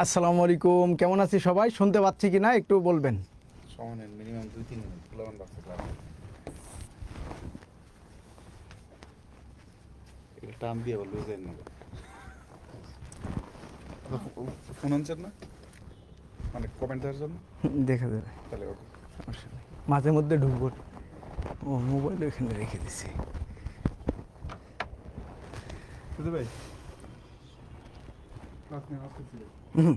আসসালামু আলাইকুম, কেমন আছি সবাই? শুনতে পাচ্ছি কিনা একটু বলবেন। মিনিমাম 2-3 মিনিট ফুলাবান বাচ্চা ক্লাস এটা টান দিয়ে বলবে যে না ফোন আনছেন না মানে কমেন্ট দেওয়ার জন্য দেখা যাবে, তাহলে ওকে সমস্যা নেই। মাঝে মধ্যে ঢুকবো। ও মোবাইল এখানে রেখে দিছি। বুঝতে ভাই আপনি আসতেছিল হুম,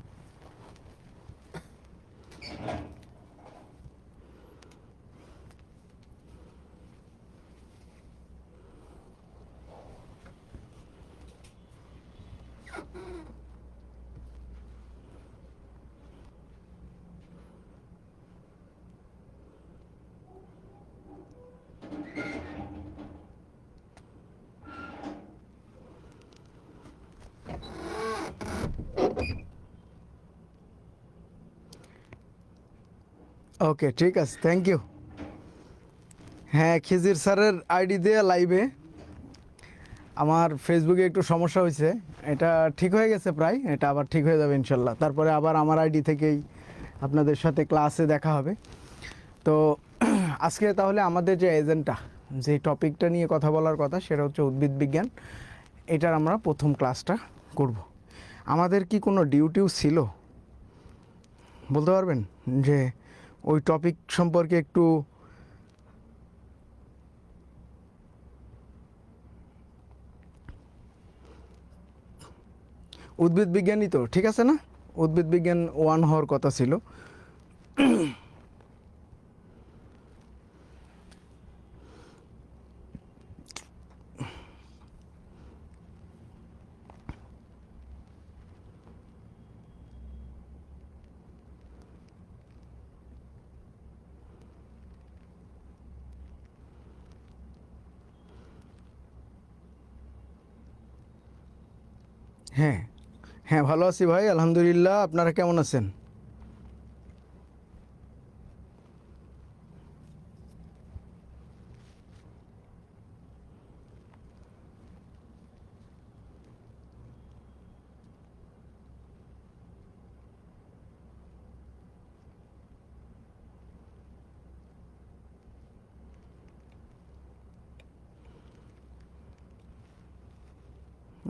ওকে, ঠিক আছে, থ্যাংক ইউ। হ্যাঁ, খিজির স্যারের আইডি দিয়ে লাইভে। আমার ফেসবুকে একটু সমস্যা হয়েছে, এটা ঠিক হয়ে গেছে প্রায়, এটা আবার ঠিক হয়ে যাবে ইনশাল্লাহ। তারপরে আবার আমার আইডি থেকেই আপনাদের সাথে ক্লাসে দেখা হবে। তো আজকে তাহলে আমাদের যে এজেন্ডা, যে টপিকটা নিয়ে কথা বলার কথা, সেটা হচ্ছে উদ্ভিদ বিজ্ঞান। এটার আমরা প্রথম ক্লাসটা করব। আমাদের কি কোনো ডিউটিও ছিল বলতে পারবেন, যে ওই টপিক সম্পর্কে একটু? উদ্ভিদ বিজ্ঞানই তো ঠিক আছে না? উদ্ভিদ বিজ্ঞান 1 হওয়ার কথা ছিল। হ্যাঁ হ্যাঁ, ভালো আছি ভাই, আলহামদুলিল্লাহ। আপনারা কেমন আছেন?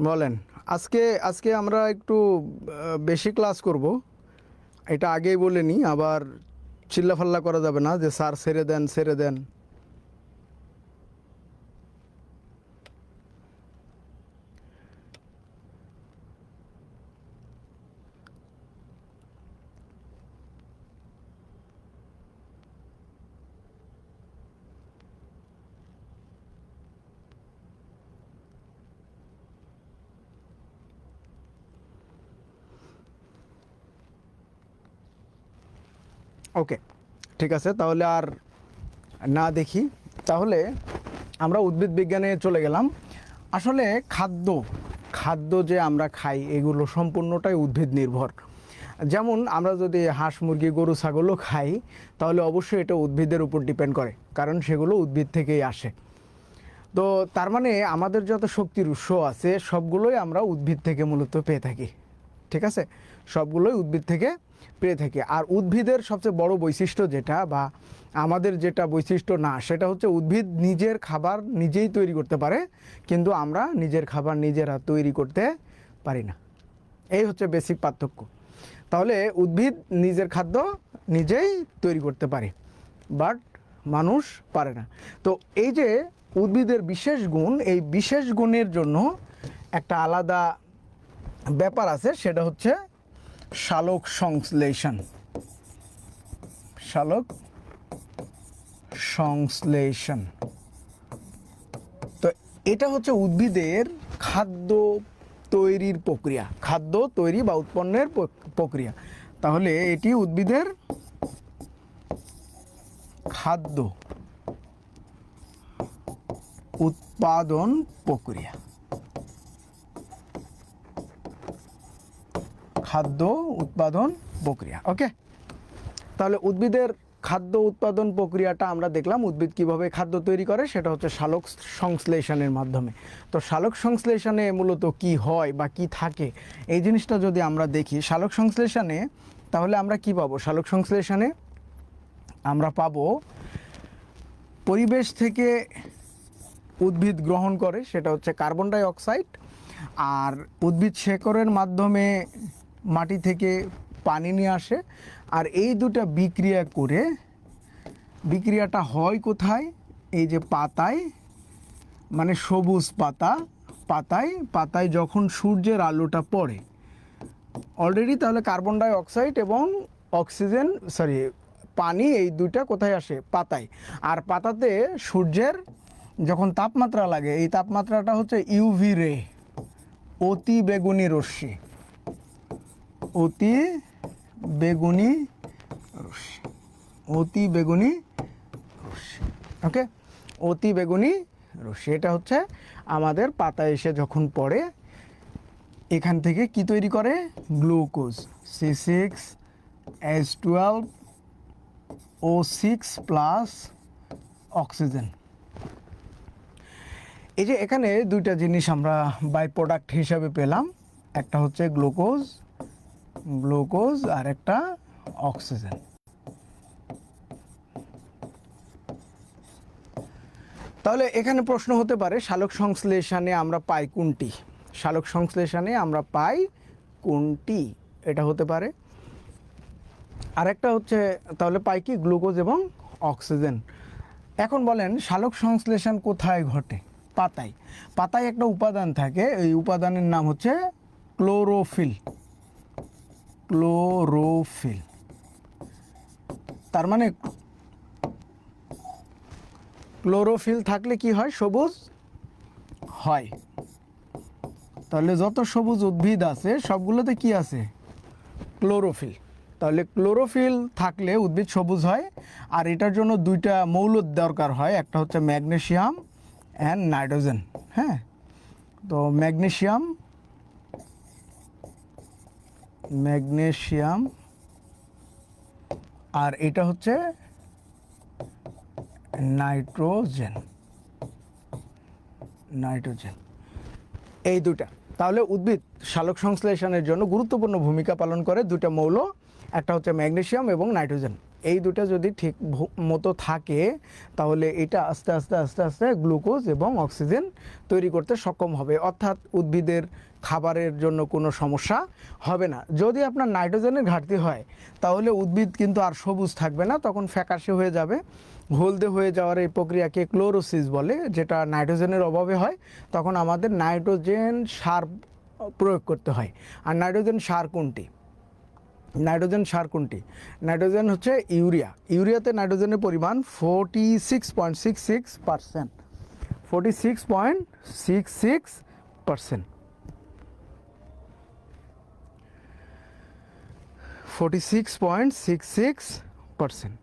বলেন। আজকে আজকে আমরা একটু বেশি ক্লাস করব, এটা আগেই বলে নিই। আবার চিল্লাফাল্লা করা যাবে না যে স্যার ছেড়ে দেন ছেড়ে দেন। ওকে, ঠিক আছে, তাহলে আর না দেখি। তাহলে আমরা উদ্ভিদ বিজ্ঞানে চলে গেলাম। আসলে খাদ্য খাদ্য যে আমরা খাই, এগুলো সম্পূর্ণটাই উদ্ভিদ নির্ভর। যেমন আমরা যদি হাঁস মুরগি গরু ছাগলও খাই, তাহলে অবশ্যই এটা উদ্ভিদের উপর ডিপেন্ড করে, কারণ সেগুলো উদ্ভিদ থেকেই আসে। তো তার মানে আমাদের যত শক্তির উৎস আছে, সবগুলোই আমরা উদ্ভিদ থেকে মূলত পেয়ে থাকি। ঠিক আছে, সবগুলোই উদ্ভিদ থেকে পেয়ে থাকি। আর উদ্ভিদের সবচেয়ে বড় বৈশিষ্ট্য যেটা, বা আমাদের যেটা বৈশিষ্ট্য না, সেটা হচ্ছে উদ্ভিদ নিজের খাবার নিজেই তৈরি করতে পারে, কিন্তু আমরা নিজের খাবার নিজেরা তৈরি করতে পারি না। এই হচ্ছে বেসিক পার্থক্য। তাহলে উদ্ভিদ নিজের খাদ্য নিজেই তৈরি করতে পারে, বাট মানুষ পারে না। তো এই যে উদ্ভিদের বিশেষ গুণ, এই বিশেষ গুণের জন্য একটা আলাদা ব্যাপার আছে, সেটা হচ্ছে সালোক সংশ্লেষণ। সালোক সংশ্লেষণ। তো এটা হচ্ছে উদ্ভিদের খাদ্য তৈরির প্রক্রিয়া, খাদ্য তৈরি বা উৎপন্নের প্রক্রিয়া। তাহলে এটি উদ্ভিদের খাদ্য উৎপাদন প্রক্রিয়া। খাদ্য উৎপাদন প্রক্রিয়া। ওকে, তাহলে উদ্ভিদের খাদ্য উৎপাদন প্রক্রিয়াটা আমরা দেখলাম, উদ্ভিদ কিভাবে খাদ্য তৈরি করে, সেটা হচ্ছে সালোক সংশ্লেষণের মাধ্যমে। তো সালোক সংশ্লেষণে মূলত কি হয় বা কি থাকে, এই জিনিসটা যদি আমরা দেখি সালোক সংশ্লেষণে, তাহলে আমরা কি পাবো? সালোক সংশ্লেষণে আমরা পাবো পরিবেশ থেকে উদ্ভিদ গ্রহণ করে, সেটা হচ্ছে কার্বন ডাই অক্সাইড, আর উদ্ভিদ শেকড়ের মাধ্যমে মাটি থেকে পানি নিয়ে আসে। আর এই দুটা বিক্রিয়া করে, বিক্রিয়াটা হয় কোথায়? এই যে পাতায়, মানে সবুজ পাতায় যখন সূর্যের আলোটা পড়ে অলরেডি, তাহলে কার্বন ডাই অক্সাইড এবং অক্সিজেন, সরি পানি, এই দুইটা কোথায় আসে? পাতায়। আর পাতাতে সূর্যের যখন তাপমাত্রা লাগে, এই তাপমাত্রাটা হচ্ছে ইউভি রে, অতি বেগুনি রশ্মি, অতি বেগুনি রশ্মি, অতি বেগুনি রশ্মি, ওকে, অতি বেগুনি রশ্মি। এটা হচ্ছে আমাদের পাতায় এসে যখন পড়ে, এখান থেকে কি তৈরি করে? Glucose, C6H12O6 plus oxygen. এই যে এখানে দুইটা জিনিস আমরা বাই প্রোডাক্ট হিসাবে পেলাম, একটা হচ্ছে গ্লুকোজ আর একটা অক্সিজেন। তাহলে এখানে প্রশ্ন হতে পারে, সালোক সংশ্লেষণে আমরা পাই কোনটি? সালোক সংশ্লেষণে আমরা পাই কোনটি, এটা হতে পারে। আরেকটা হচ্ছে, তাহলে পাই কি? গ্লুকোজ এবং অক্সিজেন। এখন বলেন সালোক সংশ্লেষণ কোথায় ঘটে? পাতায়। পাতায় একটা উপাদান থাকে, এই উপাদানের নাম হচ্ছে ক্লোরোফিল। ক্লোরোফিল, তার মানে ক্লোরোফিল থাকলে কি হয়? সবুজ হয়। তাহলে যত সবুজ উদ্ভিদ আছে সবগুলোতে কি আছে? ক্লোরোফিল। তাহলে ক্লোরোফিল থাকলে উদ্ভিদ সবুজ হয়। আর এটার জন্য দুইটা মৌল দরকার হয়, একটা হচ্ছে ম্যাগনেসিয়াম অ্যান্ড নাইট্রোজেন। হ্যাঁ, তো ম্যাগনেসিয়াম আর এটা হচ্ছে নাইট্রোজেন, এই দুটা। তাহলে উদ্ভিদ সালোক সংশ্লেষণের জন্য গুরুত্বপূর্ণ ভূমিকা পালন করে দুটা মৌল, একটা হচ্ছে ম্যাগনেসিয়াম এবং নাইট্রোজেন। এই দুটা যদি ঠিক মতো থাকে, তাহলে এটা আস্তে আস্তে গ্লুকোজ এবং অক্সিজেন তৈরি করতে সক্ষম হবে, অর্থাৎ উদ্ভিদের খাবারের জন্য কোনো সমস্যা হবে না। যদি আপনার নাইট্রোজেনের ঘাটতি হয়, তাহলে উদ্ভিদ কিন্তু আর সবুজ থাকবে না, তখন ফ্যাকাশে হয়ে যাবে। হলদে হয়ে যাওয়ার এই প্রক্রিয়াকে ক্লোরোসিস বলে, যেটা নাইট্রোজেনের অভাবে হয়। তখন আমাদের নাইট্রোজেন সার প্রয়োগ করতে হয়। আর নাইট্রোজেন সার কোনটি? নাইট্রোজেন হচ্ছে ইউরিয়া। ইউরিয়াতে নাইট্রোজেনের পরিমাণ 46.66%। 46.66%। 46.66%।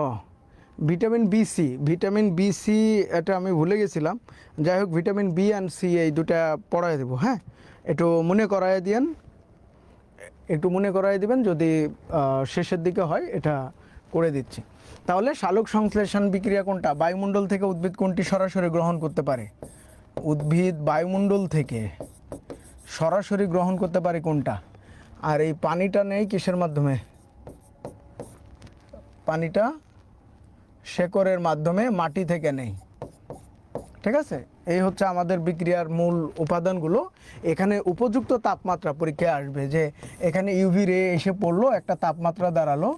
ও, ভিটামিন বি সি, এটা আমি ভুলে গেছিলাম। যাই হোক, ভিটামিন বি অ্যান্ড সি এই দুটা পড়াই দেবো। হ্যাঁ, একটু মনে করাই দিবেন, যদি শেষের দিকে হয় এটা করে দিচ্ছি। তাহলে সালোক সংশ্লেষণ বিক্রিয়া কোনটা? বায়ুমণ্ডল থেকে উদ্ভিদ কোনটি সরাসরি গ্রহণ করতে পারে? উদ্ভিদ বায়ুমণ্ডল থেকে সরাসরি গ্রহণ করতে পারে কোনটা? আর এই পানিটা নেই কিসের মাধ্যমে? পানিটা শেকড়ের মাধ্যমে, মাটি থেকে নেই। ঠিক আছে, এই হচ্ছে আমাদের বিক্রিয়ার মূল উপাদানগুলো। এখানে উপযুক্ত তাপমাত্রা পরীক্ষায় আসবে যে এখানে ইউভি রে এসে পড়লো, একটা তাপমাত্রা দাঁড়ালো,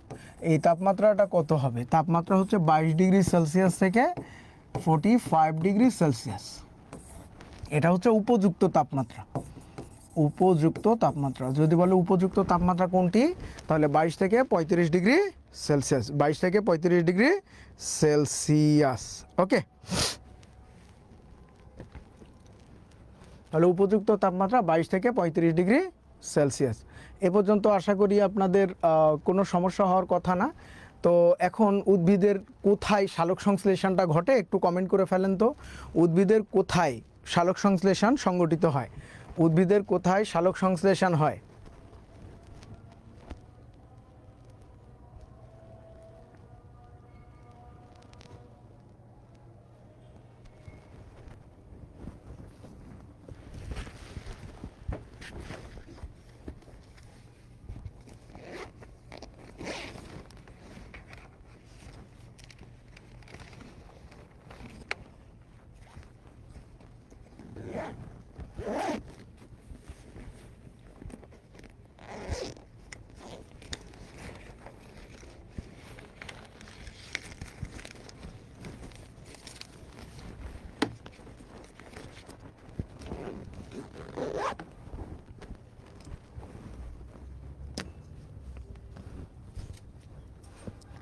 এই তাপমাত্রাটা কত হবে? তাপমাত্রা হচ্ছে 22 ডিগ্রি সেলসিয়াস থেকে 45 ডিগ্রি সেলসিয়াস। এটা হচ্ছে উপযুক্ত তাপমাত্রা। উপযুক্ত তাপমাত্রা যদি বলে উপযুক্ত তাপমাত্রা কোনটি, তাহলে 22 থেকে 35 ডিগ্রি সেলসিয়াস, 22 থেকে 35 ডিগ্রি সেলসিয়াস। ওকে, তাহলে উপযুক্ত তাপমাত্রা 22 থেকে 35 ডিগ্রি সেলসিয়াস। এ পর্যন্ত আশা করি আপনাদের কোনো সমস্যা হওয়ার কথা না। তো এখন উদ্ভিদের কোথায় সালোক সংশ্লেষণটা ঘটে একটু কমেন্ট করে ফেলেন তো। উদ্ভিদের কোথায় সালোক সংশ্লেষণ সংঘটিত হয়? উদ্ভিদের কোথায় সালোক সংশ্লেষণ হয়?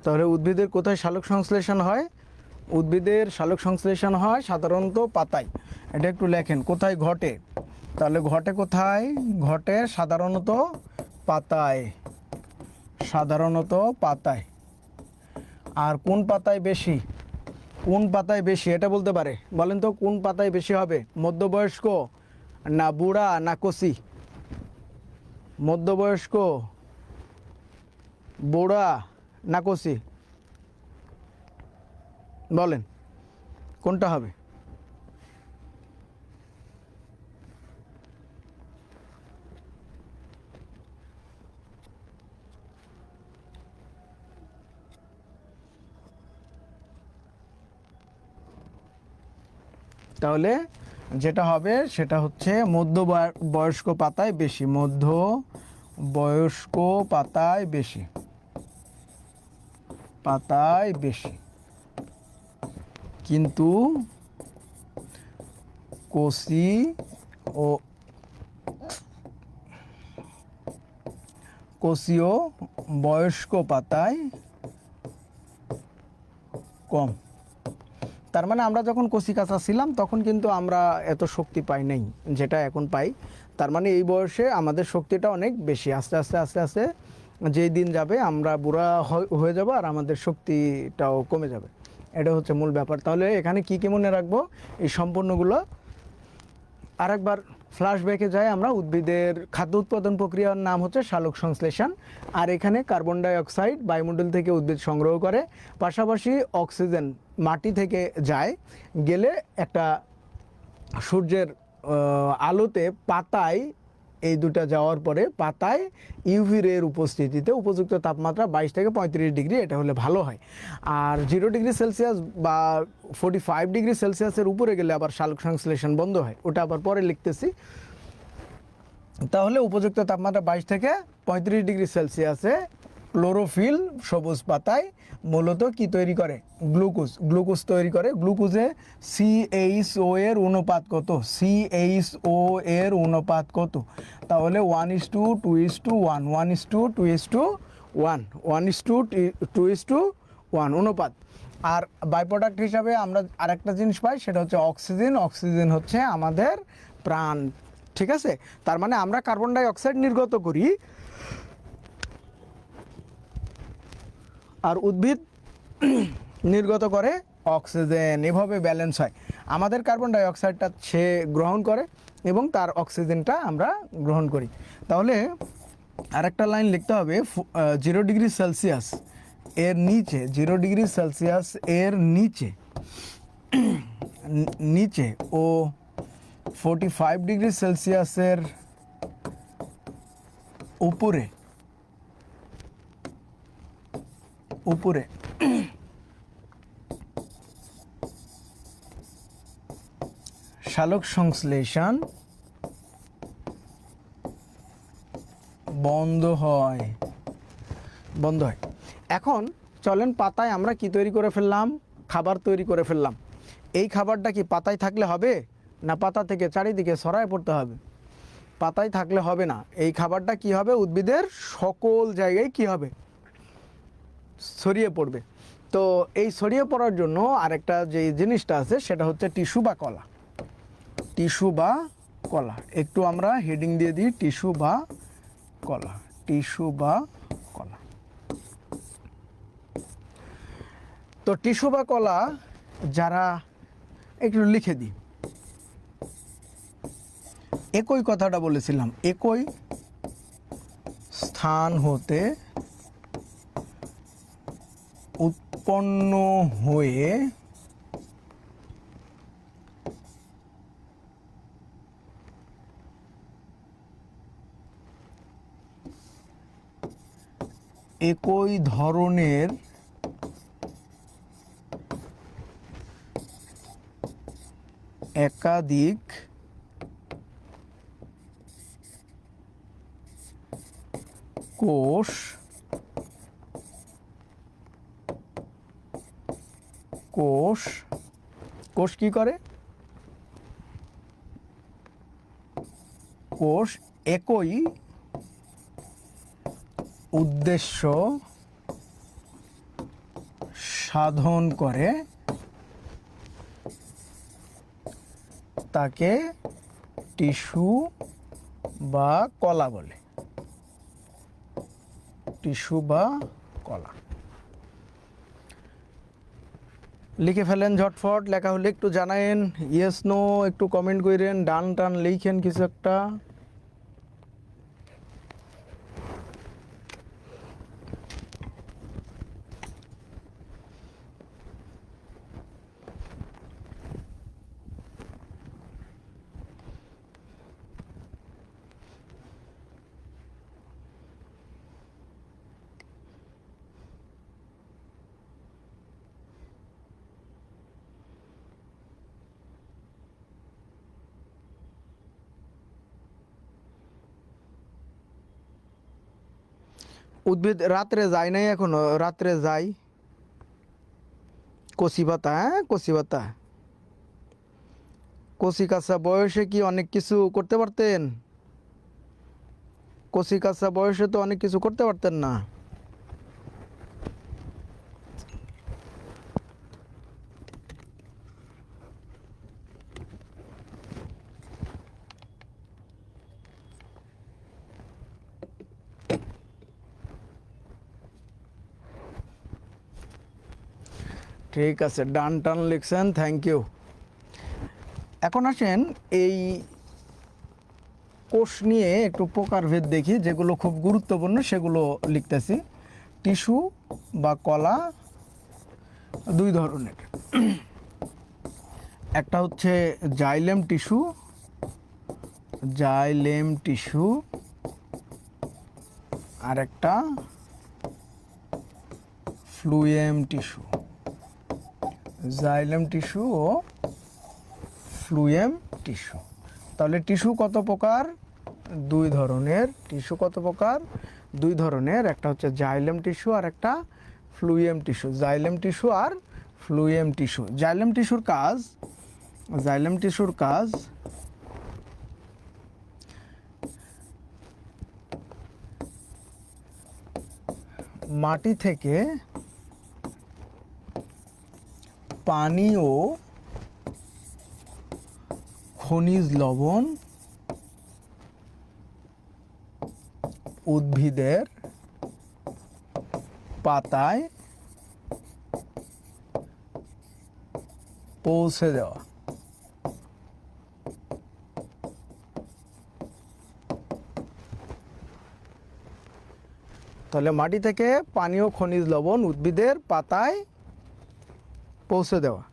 তাহলে উদ্ভিদের কোথায় সালোক সংশ্লেষণ হয়? উদ্ভিদের সালোক সংশ্লেষণ হয় সাধারণত পাতায়। এটা একটু লেখেন, কোথায় ঘটে? তাহলে ঘটে কোথায়? ঘটে সাধারণত পাতায়, সাধারণত পাতায়। আর কোন পাতায় বেশি? কোন পাতায় বেশি এটা বলতে পারে? বলেন তো কোন পাতায় বেশি হবে? মধ্যবয়স্ক না বুড়া না কচি? মধ্যবয়স্ক, বুড়া না কচি? বলেন কোনটা হবে? তাহলে যেটা হবে সেটা হচ্ছে বয়স্ক পাতায় বেশি, মধ্য বয়স্ক পাতায় বেশি, পাতায় বেশি। কিন্তু কচি ও বয়স্ক পাতায় কম। তার মানে আমরা যখন কচি কাঁচা ছিলাম তখন কিন্তু আমরা এত শক্তি পাই নাই যেটা এখন পাই। তার মানে এই বয়সে আমাদের শক্তিটা অনেক বেশি। আস্তে আস্তে আস্তে আস্তে যেই দিন যাবে আমরা বুড়া হয়ে যাব আর আমাদের শক্তিটাও কমে যাবে। এটা হচ্ছে মূল ব্যাপার। তাহলে এখানে কি কি মনে রাখবো এই সম্পূর্ণগুলো আরেকবার ফ্ল্যাশব্যাকে যায় আমরা। উদ্ভিদের খাদ্য উৎপাদন প্রক্রিয়ার নাম হচ্ছে সালোক সংশ্লেষণ। আর এখানে কার্বন ডাই অক্সাইড বায়ুমণ্ডল থেকে উদ্ভিদ সংগ্রহ করে, পাশাপাশি অক্সিজেন মাটি থেকে যায়, গেলে একটা সূর্যের আলোতে পাতায়, এই দুটো যাওয়ার পরে পাতায় ইউভি রের উপস্থিতিতে উপযুক্ত তাপমাত্রা 22 থেকে 35 ডিগ্রি, এটা হলে ভালো হয়। আর 0 ডিগ্রি সেলসিয়াস বা 45 ডিগ্রি সেলসিয়াসের উপরে গেলে আবার সালোক সংশ্লেষণ বন্ধ হয়, ওটা আবার পরে লিখতেছি। তাহলে উপযুক্ত তাপমাত্রা 22 থেকে 35 ডিগ্রি সেলসিয়াসে ক্লোরোফিল সবুজ পাতায় মূলত কি তৈরি করে? গ্লুকোজ তৈরি করে। গ্লুকোজে CHO এর অনুপাত কত? CHO এর অনুপাত কত? তাহলে 1:2:1, 1:2:1, 1:2:1 অনুপাত। আর বাই প্রোডাক্ট হিসাবে আমরা আরেকটা জিনিস পাই, সেটা হচ্ছে অক্সিজেন। অক্সিজেন হচ্ছে আমাদের প্রাণ, ঠিক আছে? তার মানে আমরা কার্বন ডাই অক্সাইড নির্গত করি আর উদ্ভিদ নির্গত করে অক্সিজেন। এভাবে ব্যালেন্স হয়। আমাদের কার্বন ডাই অক্সাইডটা সে গ্রহণ করে এবং তার অক্সিজেনটা আমরা গ্রহণ করি। তাহলে আরেকটা লাইন লিখতে হবে, 0 ডিগ্রি সেলসিয়াস এর নিচে, 0 ডিগ্রি সেলসিয়াস এর নিচে নিচে ও 45 ডিগ্রি সেলসিয়াসের উপরে উপরে সালোক সংশ্লেষণ বন্ধ হয়। এখন চলেন পাতায় আমরা কি তৈরি করে ফেললাম, খাবার তৈরি করে ফেললাম। এই খাবারটা কি পাতায় থাকলে হবে, না পাতা থেকে চারিদিকে ছড়ায় পড়তে হবে? পাতায় থাকলে হবে না, এই খাবারটা কি হবে, উদ্ভিদের সকল জায়গায় কি হবে, ছড়িয়ে পড়বে। তো এই ছড়িয়ে পড়ার জন্য আরেকটা যে জিনিসটা আছে সেটা হচ্ছে টিস্যু বা কলা। টিস্যু বা কলা, একটু আমরা হেডিং দিয়ে দিই, টিস্যু বা কলা, টিস্যু বা কলা। তো টিস্যু বা কলা যারা, একটু লিখে দিই, একই কথাটা বলেছিলাম, একই স্থান হতে উৎপন্ন হয়ে একই ধরনের একাধিক কোষ কোষ কোষ কি করে, কোষ একই উদ্দেশ্য সাধন করে তাকে টিস্যু বা কলা বলে। টিস্যু বা কলা লিখে ফেলেন ঝটফট, লেখা হলে একটু জানায়েন, ইয়েস নো একটু কমেন্ট করেন, ডান টান লিখেন কিছু একটা। উদ্ভিদ রাত্রে যায় নাই এখনো, রাত্রে যায়। কচি পাতা, হ্যাঁ কচি পাতা, কচি কাঁচা বয়সে কি অনেক কিছু করতে পারতেন? কচি কাঁচা বয়সে তো অনেক কিছু করতে পারতেন না। ঠিক আছে, ডান টান লিখছেন, থ্যাংক ইউ। এখন আসেন এই কোষ নিয়ে একটু প্রকারভেদ দেখি, যেগুলো খুব গুরুত্বপূর্ণ সেগুলো লিখতেছি। টিস্যু বা কলা দুই ধরনের, একটা হচ্ছে জাইলেম টিস্যু, জাইলেম টিস্যু, আর একটা ফ্লুয়েম টিস্যু। জাইলেম টিস্যু ও ফ্লুয়েম টিস্যু। তাহলে টিস্যু কত প্রকার? দুই ধরনের। টিস্যু কত প্রকার? দুই ধরনের, একটা হচ্ছে জাইলেম টিস্যু আর একটা ফ্লুয়েম টিস্যু। জাইলেম টিস্যু আর ফ্লুয়েম টিস্যু। জাইলেম টিস্যুর কাজ, জাইলেম টিস্যুর কাজ মাটি থেকে পানি ও খনিজ লবণ উদ্ভিদের পাতায় পৌঁছে দেওয়া। তাহলে মাটি থেকে পানি ও খনিজ লবণ উদ্ভিদের পাতায় পৌঁছে দেওয়া।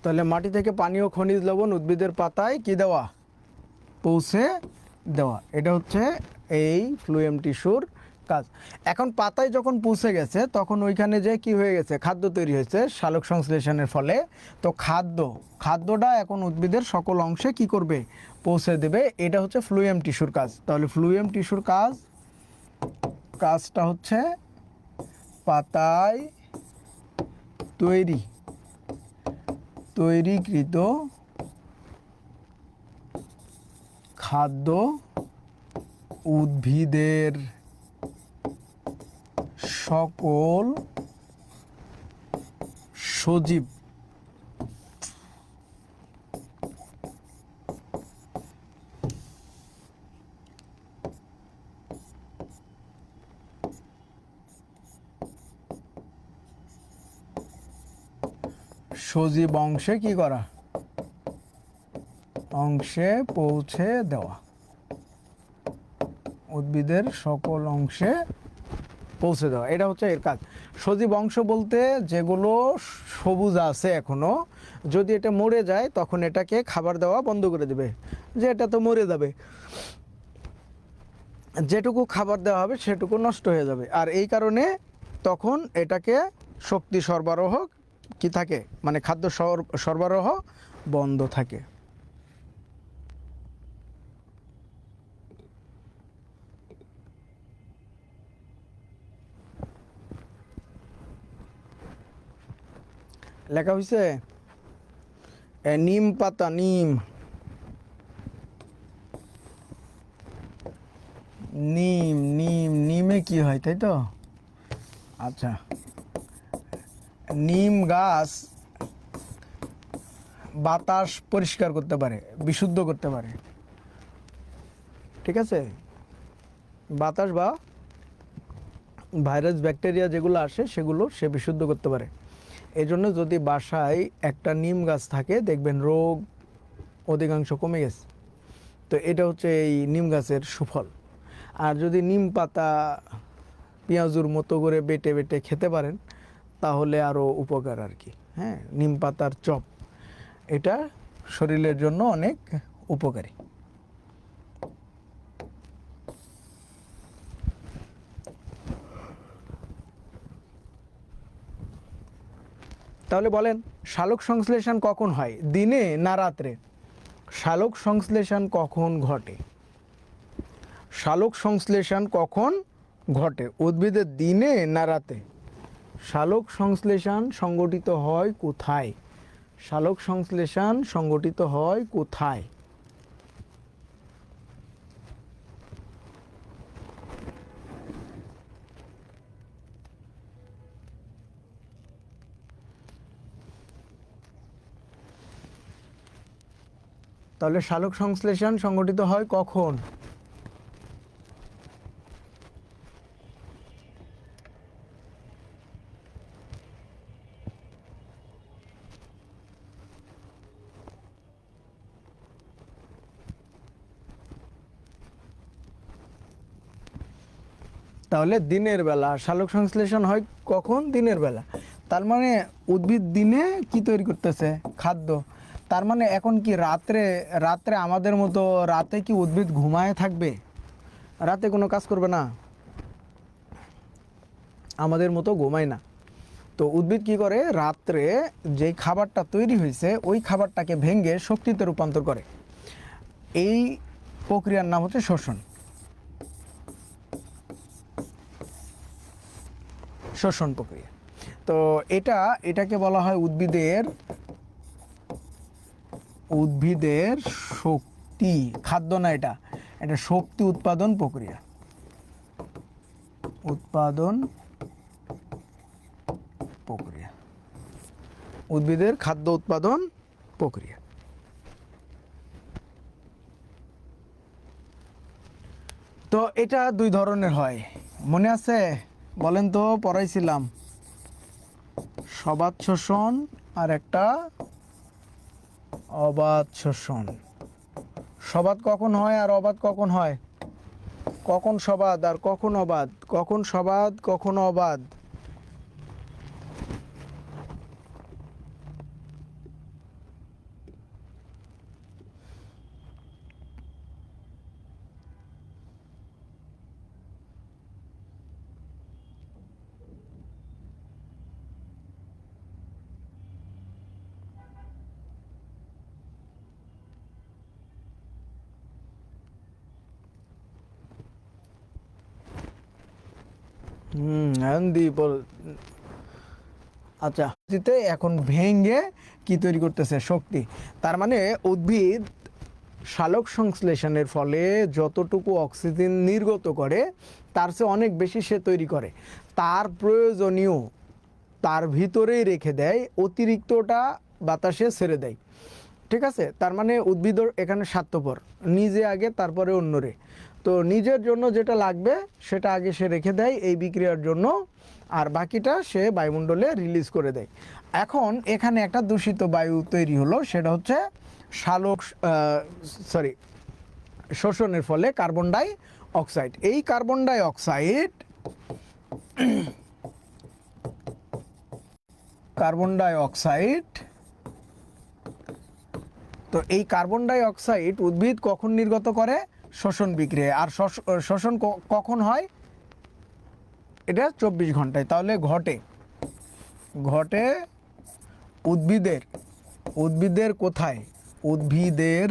তাহলে মাটি থেকে পানি ও খনিজ লবণ উদ্ভিদের পাতায় কি দেওয়া, পৌঁছে দেওয়া। এটা হচ্ছে এই ফ্লুয়েম টিস্যুর কাজ। এখন পাতায় যখন পৌঁছে গেছে তখন ওইখানে যে কি হয়ে গেছে, খাদ্য তৈরি হয়েছে সালোক সংশ্লেষণের ফলে। তো খাদ্যটা এখন উদ্ভিদের সকল অংশে কি করবে, পৌঁছে দেবে। এটা হচ্ছে ফ্লুয়েম টিস্যুর কাজ। তাহলে ফ্লুয়েম টিস্যুর কাজটা হচ্ছে পাতায় তৈরিকৃত খাদ্য উদ্ভিদের সকল সজীব অংশে কি করা, অংশে পৌঁছে দেওয়া। উদ্ভিদের সকল অংশে পৌঁছে দেওয়া, এটা হচ্ছে এর কাজ। সজীব অংশ বলতে যেগুলো সবুজ আছে এখনো, যদি এটা মরে যায় তখন এটাকে খাবার দেওয়া বন্ধ করে দেবে, যে এটা তো মরে যাবে, যেটুকু খাবার দেওয়া হবে সেটুকু নষ্ট হয়ে যাবে। আর এই কারণে তখন এটাকে শক্তি সরবরাহ কি থাকে, মানে খাদ্য সরবরাহ বন্ধ থাকে। লেখা হয়েছে নিম পাতা, নিমে কি হয় তাই তো। আচ্ছা, নিম গাছ বাতাস পরিষ্কার করতে পারে, বিশুদ্ধ করতে পারে, ঠিক আছে। বাতাস বা ভাইরাস ব্যাকটেরিয়া যেগুলো আসে সেগুলো সে বিশুদ্ধ করতে পারে। এই জন্য যদি বাসায় একটা নিম গাছ থাকে দেখবেন রোগ অধিকাংশ কমে গেছে। তো এটা হচ্ছে এই নিম গাছের সুফল। আর যদি নিম পাতা পেঁয়াজুর মতো করে বেটে বেটে খেতে পারেন তাহলে আরও উপকার আর কি। হ্যাঁ, নিম পাতার চপ, এটা শরীরের জন্য অনেক উপকারী। তাহলে বলেন সালোক সংশ্লেষণ কখন হয়, দিনে না রাত্রে? সালোক সংশ্লেষণ কখন ঘটে? সালোক সংশ্লেষণ কখন ঘটে, উদ্ভিদের দিনে না রাতে? সালোক সংশ্লেষণ সংগঠিত হয় কোথায়? সালোক সংশ্লেষণ সংগঠিত হয় কোথায়? তাহলে সালোক সংশ্লেষণ সংগঠিত হয় কখন? তাহলে দিনের বেলা সালোক সংশ্লেষণ হয় কখন? দিনের বেলা। তার মানে উদ্ভিদ দিনে কি তৈরি করতেছে, খাদ্য। তার মানে এখন কি রাত্রে আমাদের মতো রাতে কি উদ্ভিদ ঘুমায় থাকবে? রাতে কোনো কাজ করবে না, আমাদের মতো ঘুমায় না। তো উদ্ভিদ কি করে, রাত্রে যেই খাবারটা তৈরি হয়েছে ওই খাবারটাকে ভেঙে শক্তিতে রূপান্তর করে। এই প্রক্রিয়ার নাম হচ্ছে শ্বসন প্রক্রিয়া। তো এটাকে বলা হয় উদ্ভিদের শক্তি, খাদ্য না, এটা শক্তি উৎপাদন প্রক্রিয়া। উদ্ভিদের খাদ্য উৎপাদন প্রক্রিয়া। তো এটা দুই ধরনের হয়, মনে আছে? বলেন তো, পড়াইছিলাম। সবাত শোষণ আর একটা অবাত শোষণ। সবাত কখন হয় আর অবাত কখন হয়? কখন সবাত আর কখন অবাত? কখন সবাত কখন অবাত? আচ্ছা, এখন ভেঙে কি তৈরি করতেছে? শক্তি। তার মানে উদ্ভিদ সালোক সংশ্লেষণের ফলে যতটুকু অক্সিজেন নির্গত করে তার চেয়ে অনেক বেশি সে তৈরি করে। তার প্রয়োজনীয় তার ভিতরেই রেখে দেয়, অতিরিক্তটা বাতাসে ছেড়ে দেয়। ঠিক আছে, তার মানে উদ্ভিদ এখানে স্বার্থপর, নিজে আগে তারপরে অন্যরে। তো নিজের জন্য যেটা লাগবে সেটা আগে সে রেখে দেয় এই বিক্রিয়ার জন্য, আর বাকিটা সে বায়ুমণ্ডলে রিলিজ করে দেয়। এখন এখানে একটা দূষিত বায়ু তৈরি হলো, সেটা হচ্ছে শোষণের ফলে কার্বন ডাই অক্সাইড। এই কার্বন ডাই অক্সাইড তো এই কার্বন ডাই অক্সাইড উদ্ভিদ কখন নির্গত করে? শ্বসন বিক্রিয়া। আর শোষণ কখন হয়? এটা 24 ঘন্টায়। তাহলে ঘটে উদ্ভিদের কোথায়? উদ্ভিদের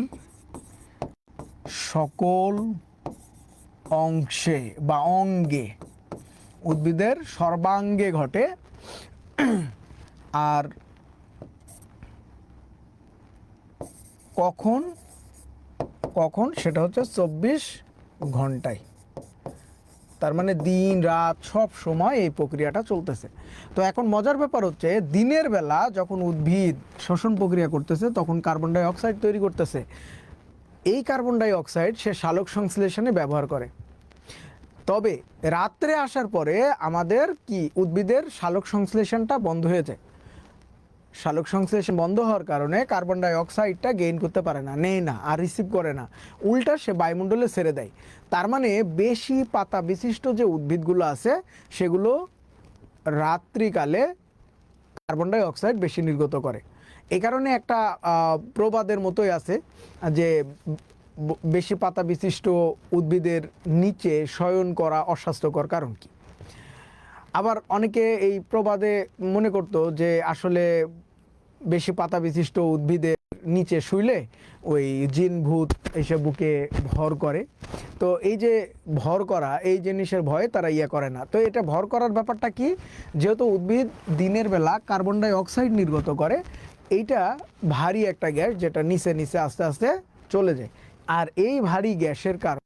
সকল অংশে বা অঙ্গে, উদ্ভিদের সর্বাঙ্গে ঘটে। আর কখন সেটা হচ্ছে 24 ঘন্টায়। তার মানে দিন রাত সব সময় এই প্রক্রিয়াটা চলতেছে। তো এখন মজার ব্যাপার হচ্ছে, দিনের বেলা যখন উদ্ভিদ শ্বসন প্রক্রিয়া করতেছে তখন কার্বন ডাই অক্সাইড তৈরি করতেছে। এই কার্বন ডাই অক্সাইড সে সালোক সংশ্লেষণে ব্যবহার করে। তবে রাত্রে আসার পরে আমাদের কি উদ্ভিদের সালোক সংশ্লেষণটা বন্ধ হয়ে যায়। সালোক সংশ্লেষণ বন্ধ হওয়ার কারণে কার্বন ডাই অক্সাইডটা গেইন করতে পারে না, নেয় না, আর রিসিভ করে না, উল্টা সে বায়ুমণ্ডলে ছেড়ে দেয়। তার মানে বেশি পাতা বিশিষ্ট যে উদ্ভিদগুলো আছে সেগুলো রাত্রিকালে কার্বন ডাই অক্সাইড বেশি নির্গত করে। এই কারণে একটা প্রবাদের মতোই আছে যে বেশি পাতা বিশিষ্ট উদ্ভিদের নিচে শয়ন করা অস্বাস্থ্যকর। কারণ কি? আবার অনেকে এই প্রবাদে মনে করতো যে আসলে বেশি পাতা বিশিষ্ট উদ্ভিদের নিচে শুইলে ওই জিন ভূত এসে বুকে ভর করে। তো এই যে ভর করা, এই জিনিসের ভয়ে তারা করে না। তো এটা ভর করার ব্যাপারটা কি? যেহেতু উদ্ভিদ দিনের বেলা কার্বন ডাই অক্সাইড নির্গত করে, এইটা ভারী একটা গ্যাস যেটা নিচে নিচে আস্তে আস্তে চলে যায়। আর এই ভারী গ্যাসের কারণে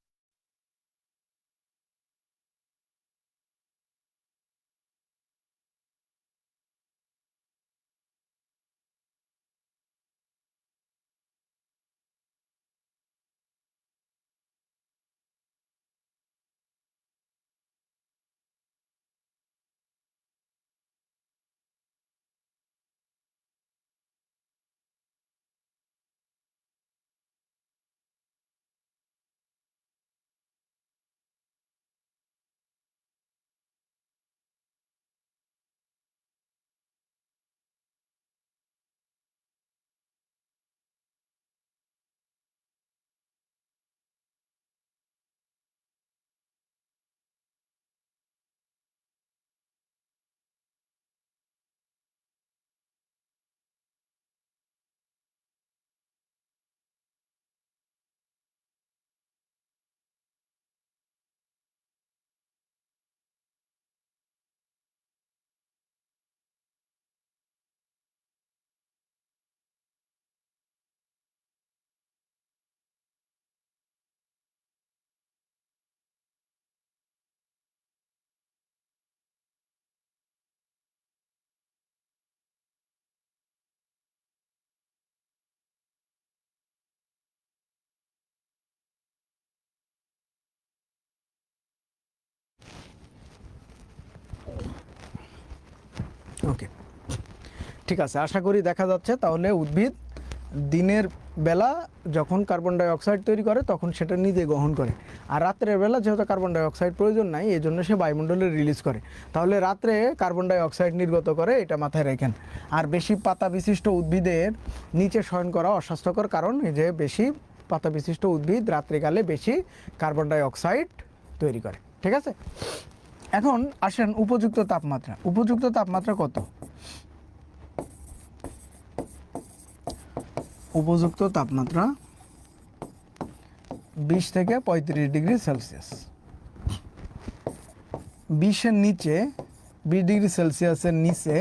ওকে, ঠিক আছে, আশা করি দেখা যাচ্ছে। তাহলে উদ্ভিদ দিনের বেলা যখন কার্বন ডাই অক্সাইড তৈরি করে তখন সেটা নিজে গ্রহণ করে, আর রাত্রের বেলা যেহেতু কার্বন ডাই অক্সাইড প্রয়োজন নাই এই জন্য সে বায়ুমণ্ডলে রিলিজ করে। তাহলে রাত্রে কার্বন ডাই অক্সাইড নির্গত করে, এটা মাথায় রাখেন। আর বেশি পাতা বিশিষ্ট উদ্ভিদের নিচে শয়ন করা অস্বাস্থ্যকর, কারণ এই যে বেশি পাতা বিশিষ্ট উদ্ভিদ রাত্রিকালে বেশি কার্বন ডাই অক্সাইড তৈরি করে। ঠিক আছে, এখন আসেন উপযুক্ত তাপমাত্রা। উপযুক্ত তাপমাত্রা কত? উপযুক্ত তাপমাত্রা 20 থেকে 35 ডিগ্রি সেলসিয়াস। 20-এর নিচে, 20 ডিগ্রি সেলসিয়াসের নিচে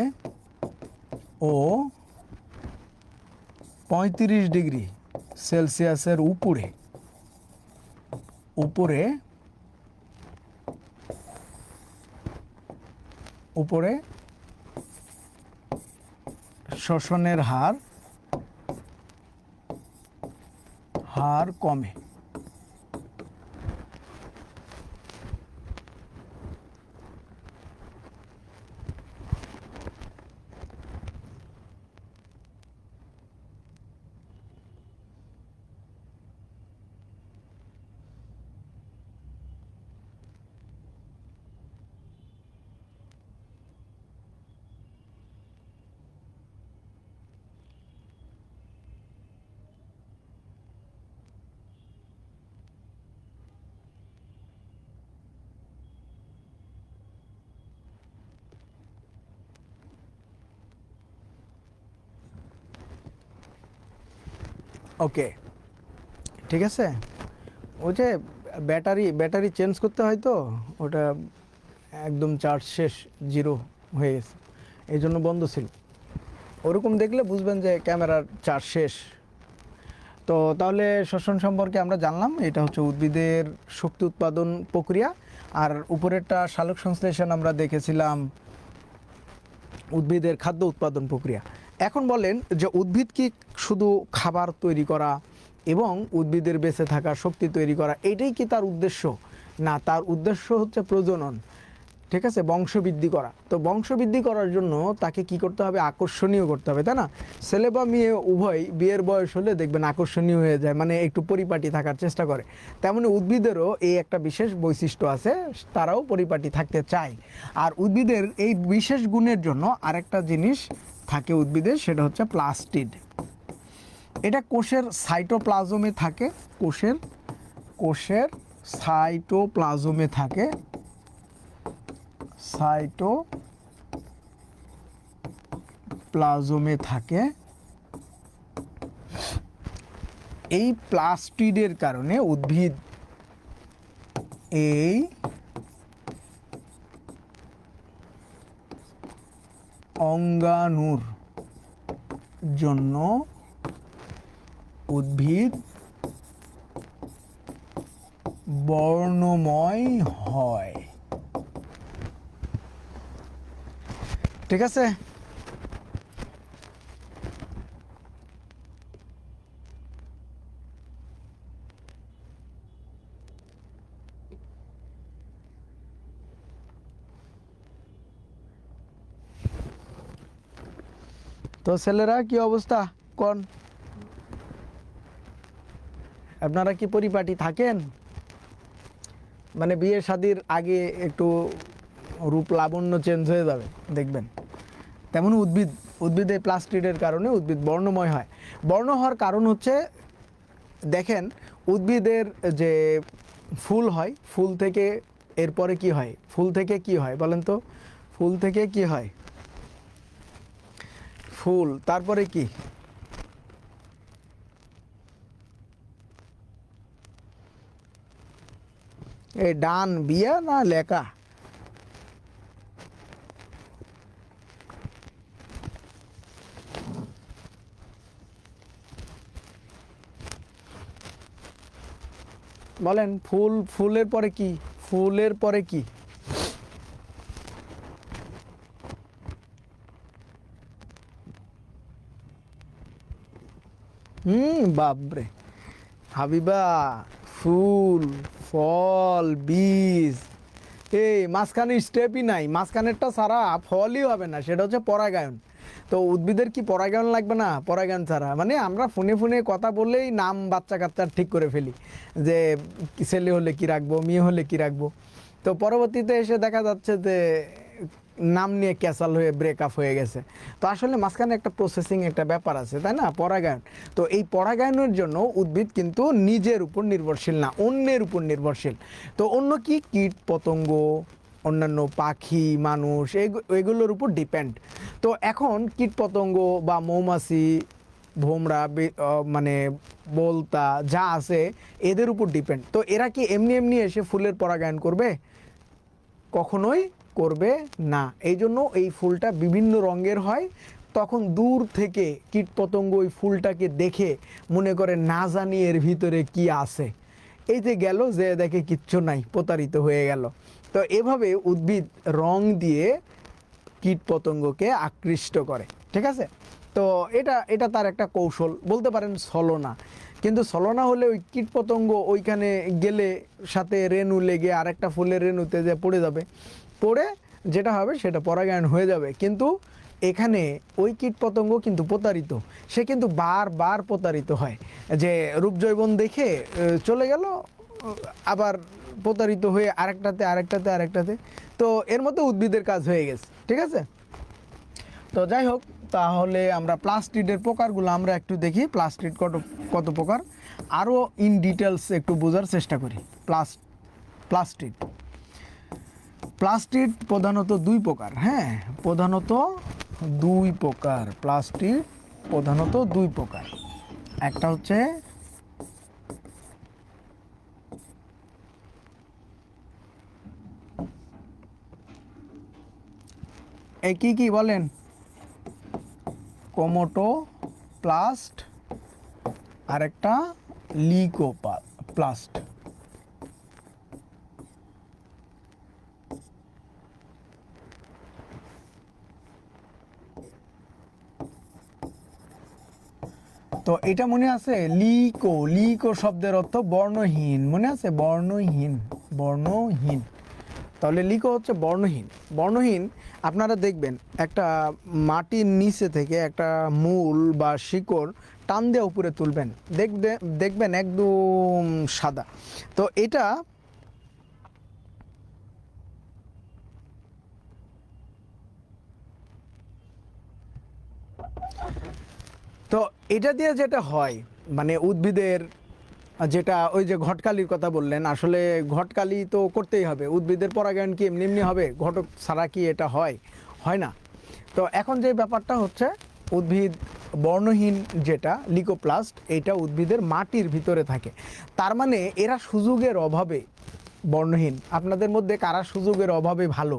ও 35 ডিগ্রি সেলসিয়াসের উপরে উপরে উপরে শ্বসনের হার কমে। ওকে, ঠিক আছে। ওই যে ব্যাটারি চেঞ্জ করতে হয়, তো ওটা একদম চার্জ শেষ, 0 হয়ে গেছে, এই জন্য বন্ধ ছিল। ওরকম দেখলে বুঝবেন যে ক্যামেরার চার্জ শেষ। তো তাহলে শ্বসন সম্পর্কে আমরা জানলাম, এটা হচ্ছে উদ্ভিদের শক্তি উৎপাদন প্রক্রিয়া। আর উপরেরটা সালোক সংশ্লেষণ আমরা দেখেছিলাম উদ্ভিদের খাদ্য উৎপাদন প্রক্রিয়া। এখন বলেন যে উদ্ভিদ কি শুধু খাবার তৈরি করা এবং উদ্ভিদের বেঁচে থাকার শক্তি তৈরি করা, এটাই কি তার উদ্দেশ্য? না, তার উদ্দেশ্য হচ্ছে প্রজনন, ঠিক আছে, বংশবৃদ্ধি করা। তো বংশবৃদ্ধি করার জন্য তাকে কি করতে হবে? আকর্ষণীয় করতে হবে, তাই না? ছেলে বা মেয়ে উভয় বিয়ের বয়স হলে দেখবেন আকর্ষণীয় হয়ে যায়, মানে একটু পরিপাটি থাকার চেষ্টা করে। তেমনি উদ্ভিদেরও এই একটা বিশেষ বৈশিষ্ট্য আছে, তারাও পরিপাটি থাকতে চায়। আর উদ্ভিদের এই বিশেষ গুণের জন্য আরেকটা জিনিস থাকে উদ্ভিদের, সেটা হচ্ছে প্লাস্টিড। এটা কোষের সাইটোপ্লাজমে থাকে, কোষের সাইটোপ্লাজমে থাকে, সাইটোপ্লাজমে থাকে। এই প্লাস্টিডের কারণে উদ্ভিদ এই অঙ্গাণুর জন্য উদ্ভিদ বর্ণময় হয়, ঠিক আছে। তো ছেলেরা কি অবস্থা কোন? আপনারা কি পরিপাটি থাকেন? মানে বিয়ে শাদির আগে একটু রূপ লাবণ্য চেঞ্জ হয়ে যাবে দেখবেন। তেমন উদ্ভিদে প্লাস্টিডের কারণে উদ্ভিদ বর্ণময় হয়। বর্ণ হওয়ার কারণ হচ্ছে, দেখেন উদ্ভিদের যে ফুল হয়, ফুল থেকে এরপরে কি হয়? ফুল থেকে কি হয় বলেন তো? ফুল থেকে কি হয়? ফুল, তারপরে কি? এই ডান বিয়া না লেখা? বলেন, ফুলের পরে কি? ফুলের পরে কি? বাপরে হাবিবা, ফুল, ফল, বীজ, এই মাঝখানে স্টেপই নাই, মাঝখানেরটা ছাড়া ফলই হবে না, সেটা হচ্ছে পরাগায়ন। তো উদ্ভিদের কি পরাগায়ন লাগবে না? পরাগায়ন ছাড়া মানে আমরা ফোনে কথা বললেই নাম বাচ্চা কাচ্চার ঠিক করে ফেলি, যে ছেলে হলে কি রাখবো, মেয়ে হলে কি রাখবো। তো পরবর্তীতে এসে দেখা যাচ্ছে যে নাম নিয়ে ক্যাসাল হয়ে ব্রেকআপ হয়ে গেছে। তো আসলে মাঝখানে একটা প্রসেসিং একটা ব্যাপার আছে, তাই না? পরাগায়ন। তো এই পরাগায়নের জন্য উদ্ভিদ কিন্তু নিজের উপর নির্ভরশীল না, অন্যের উপর নির্ভরশীল। তো অন্য কি? কীট পতঙ্গ, অন্যান্য পাখি, মানুষ, এগুলোর উপর ডিপেন্ড। তো এখন কীট পতঙ্গ বা মৌমাছি, ভোমরা, মানে বলতা যা আছে এদের উপর ডিপেন্ড। তো এরা কি এমনি এমনি এসে ফুলের পরাগায়ন করবে? কখনোই করবে না। এই জন্য এই ফুলটা বিভিন্ন রঙের হয়। তখন দূর থেকে কীটপতঙ্গ ওই ফুলটাকে দেখে মনে করে না জানি এর ভিতরে কি আছে, এই যে গেল যে দেখে কিচ্ছু নাই, প্রতারিত হয়ে গেল। তো এভাবে উদ্ভিদ রং দিয়ে কীটপতঙ্গকে আকৃষ্ট করে, ঠিক আছে। তো এটা এটা তার একটা কৌশল বলতে পারেন, ছলনা। কিন্তু ছলনা হলে ওই কীটপতঙ্গ ওইখানে গেলে সাথে রেণু লেগে আরেকটা ফুলের রেণুতে যে পড়ে যাবে, পড়ে যেটা হবে সেটা পরাগায়ন হয়ে যাবে। কিন্তু এখানে ওই কীটপতঙ্গ কিন্তু প্রতারিত, সে কিন্তু বারবার প্রতারিত হয়, যে রূপজৈবন দেখে চলে গেল, আবার প্রতারিত হয়ে আরেকটাতে আরেকটাতে আরেকটাতে। তো এর মধ্যে উদ্ভিদের কাজ হয়ে গেছে, ঠিক আছে। তো যাই হোক, তাহলে আমরা প্লাস্টিডের প্রকারগুলো আমরা একটু দেখি, প্লাস্টিড কত প্রকার, আরও ইন ডিটেলস একটু বোঝার চেষ্টা করি। প্লাস্টিড প্রধানত দুই প্রকার, হ্যাঁ, প্রধানত দুই প্রকার। প্লাস্টিড প্রধানত দুই প্রকার। একটা হচ্ছে এই কি বলেন, কোমোটোপ্লাস্ট, আরেকটা লিকোপ্লাস্ট। তো এটা মনে আছে, লিকো শব্দের অর্থ বর্ণহীন, মনে আছে, বর্ণহীন। তাহলে লিকো হচ্ছে বর্ণহীন। আপনারা দেখবেন একটা মাটির নিচে থেকে একটা মূল বা শিকড় টান দিয়ে উপরে তুলবেন, দেখবেন একদম সাদা। তো এটা তো এটা দিয়ে যেটা হয়, মানে উদ্ভিদের যেটা ওই যে ঘটকালির কথা বললেন, আসলে ঘটকালি তো করতেই হবে, উদ্ভিদের পরাগায়ন কি এমনি এমনি হবে, ঘটক ছাড়া কি এটা হয় না। তো এখন যে ব্যাপারটা হচ্ছে, উদ্ভিদ বর্ণহীন যেটা লিকোপ্লাস্ট, এইটা উদ্ভিদের মাটির ভিতরে থাকে। তার মানে এরা সুযোগের অভাবে বর্ণহীন। আপনাদের মধ্যে কারা সুযোগের অভাবে ভালো,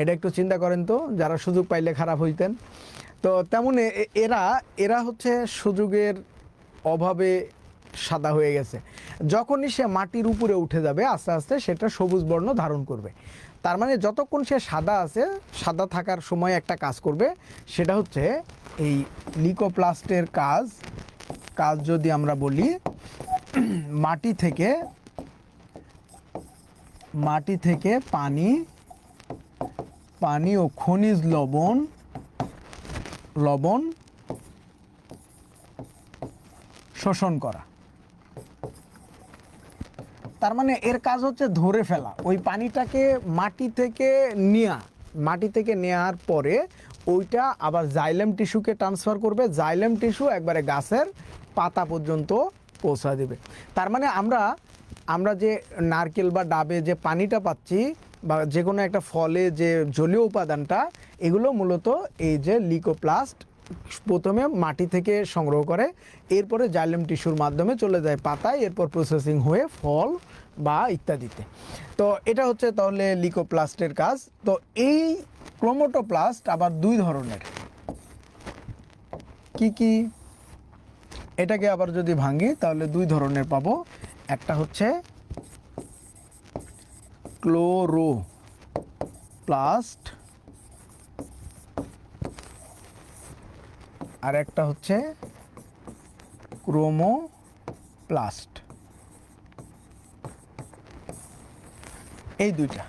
এটা একটু চিন্তা করেন তো, যারা সুযোগ পাইলে খারাপ হইতেন। তো তেমন এরা হচ্ছে সুযোগের অভাবে সাদা হয়ে গেছে। যখনই সে মাটির উপরে উঠে যাবে আস্তে আস্তে সেটা সবুজ বর্ণ ধারণ করবে। তার মানে যতক্ষণ সে সাদা আছে, সাদা থাকার সময় একটা কাজ করবে, সেটা হচ্ছে এই লিকোপ্লাস্টের কাজ যদি আমরা বলি, মাটি থেকে পানি ও খনিজ লবণ শোষণ করা। তার মানে এর কাজ হচ্ছে ধরে ফেলা, ওই পানিটাকে মাটি থেকে নেওয়ার পরে ওইটা আবার জাইলেম টিস্যুকে ট্রান্সফার করবে, জাইলেম টিস্যু একবারে গাছের পাতা পর্যন্ত পৌঁছা দেবে। তার মানে আমরা যে নারকেল বা ডাবে যে পানিটা পাচ্ছি, বা যে কোনো একটা ফলে যে জলীয় উপাদানটা, এগুলো মূলত এই যে লিকোপ্লাস্ট প্রথমে মাটি থেকে সংগ্রহ করে, এরপরে জাইলেম টিস্যুর মাধ্যমে চলে যায় পাতায়, এরপর প্রসেসিং হয়ে ফল বা ইত্যাদিতে। তো এটা হচ্ছে তাহলে লিকোপ্লাস্টের কাজ। তো এই ক্রোমোটোপ্লাস্ট আবার দুই ধরনের। কি এটাকে আবার যদি ভাঙি তাহলে দুই ধরনের পাবো। একটা হচ্ছে ক্লোরোপ্লাস্ট, আর একটা হচ্ছে ক্রোমোপ্লাস্ট। এই দুইটা।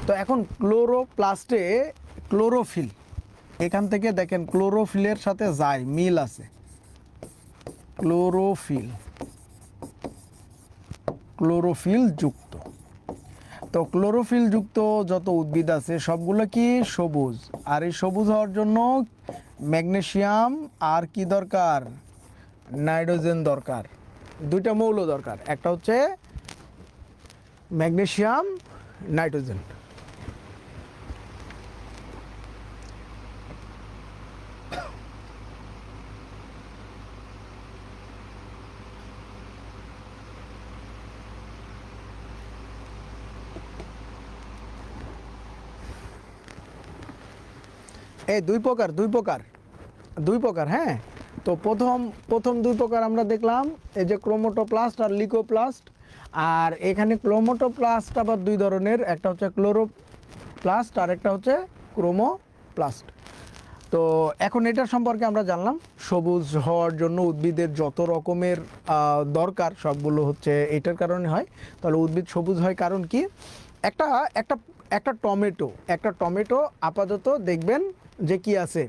তো এখন ক্লোরোপ্লাস্টে ক্লোরোফিল, এখান থেকে দেখেন ক্লোরোফিলের সাথে যায়, মিল আছে। ক্লোরোফিল যুক্ত। তো ক্লোরোফিল যুক্ত যত উদ্ভিদ আছে সবগুলো কি সবুজ, আর এই সবুজ হওয়ার জন্য ম্যাগনেসিয়াম আর কি দরকার, নাইট্রোজেন দরকার। দুইটা মৌল দরকার, একটা হচ্ছে ম্যাগনেসিয়াম, নাইট্রোজেন। এই দুই প্রকার দুই প্রকার, হ্যাঁ। তো প্রথম দুই প্রকার আমরা দেখলাম, এই যে ক্রোমোটোপ্লাস্ট আর লিকোপ্লাস্ট। আর এখানে ক্রোমোটোপ্লাস্ট আবার দুই ধরনের, একটা হচ্ছে ক্লোরোপ্লাস্ট আর একটা হচ্ছে ক্রোমোপ্লাস্ট। তো এখন এটার সম্পর্কে আমরা জানলাম। সবুজ হওয়ার জন্য উদ্ভিদের যত রকমের দরকার সবগুলো হচ্ছে এটার কারণে হয়। তাহলে উদ্ভিদ সবুজ হয় কারণ কি? একটা একটা একটা টমেটো আপাতত দেখবেন যে কি আছে,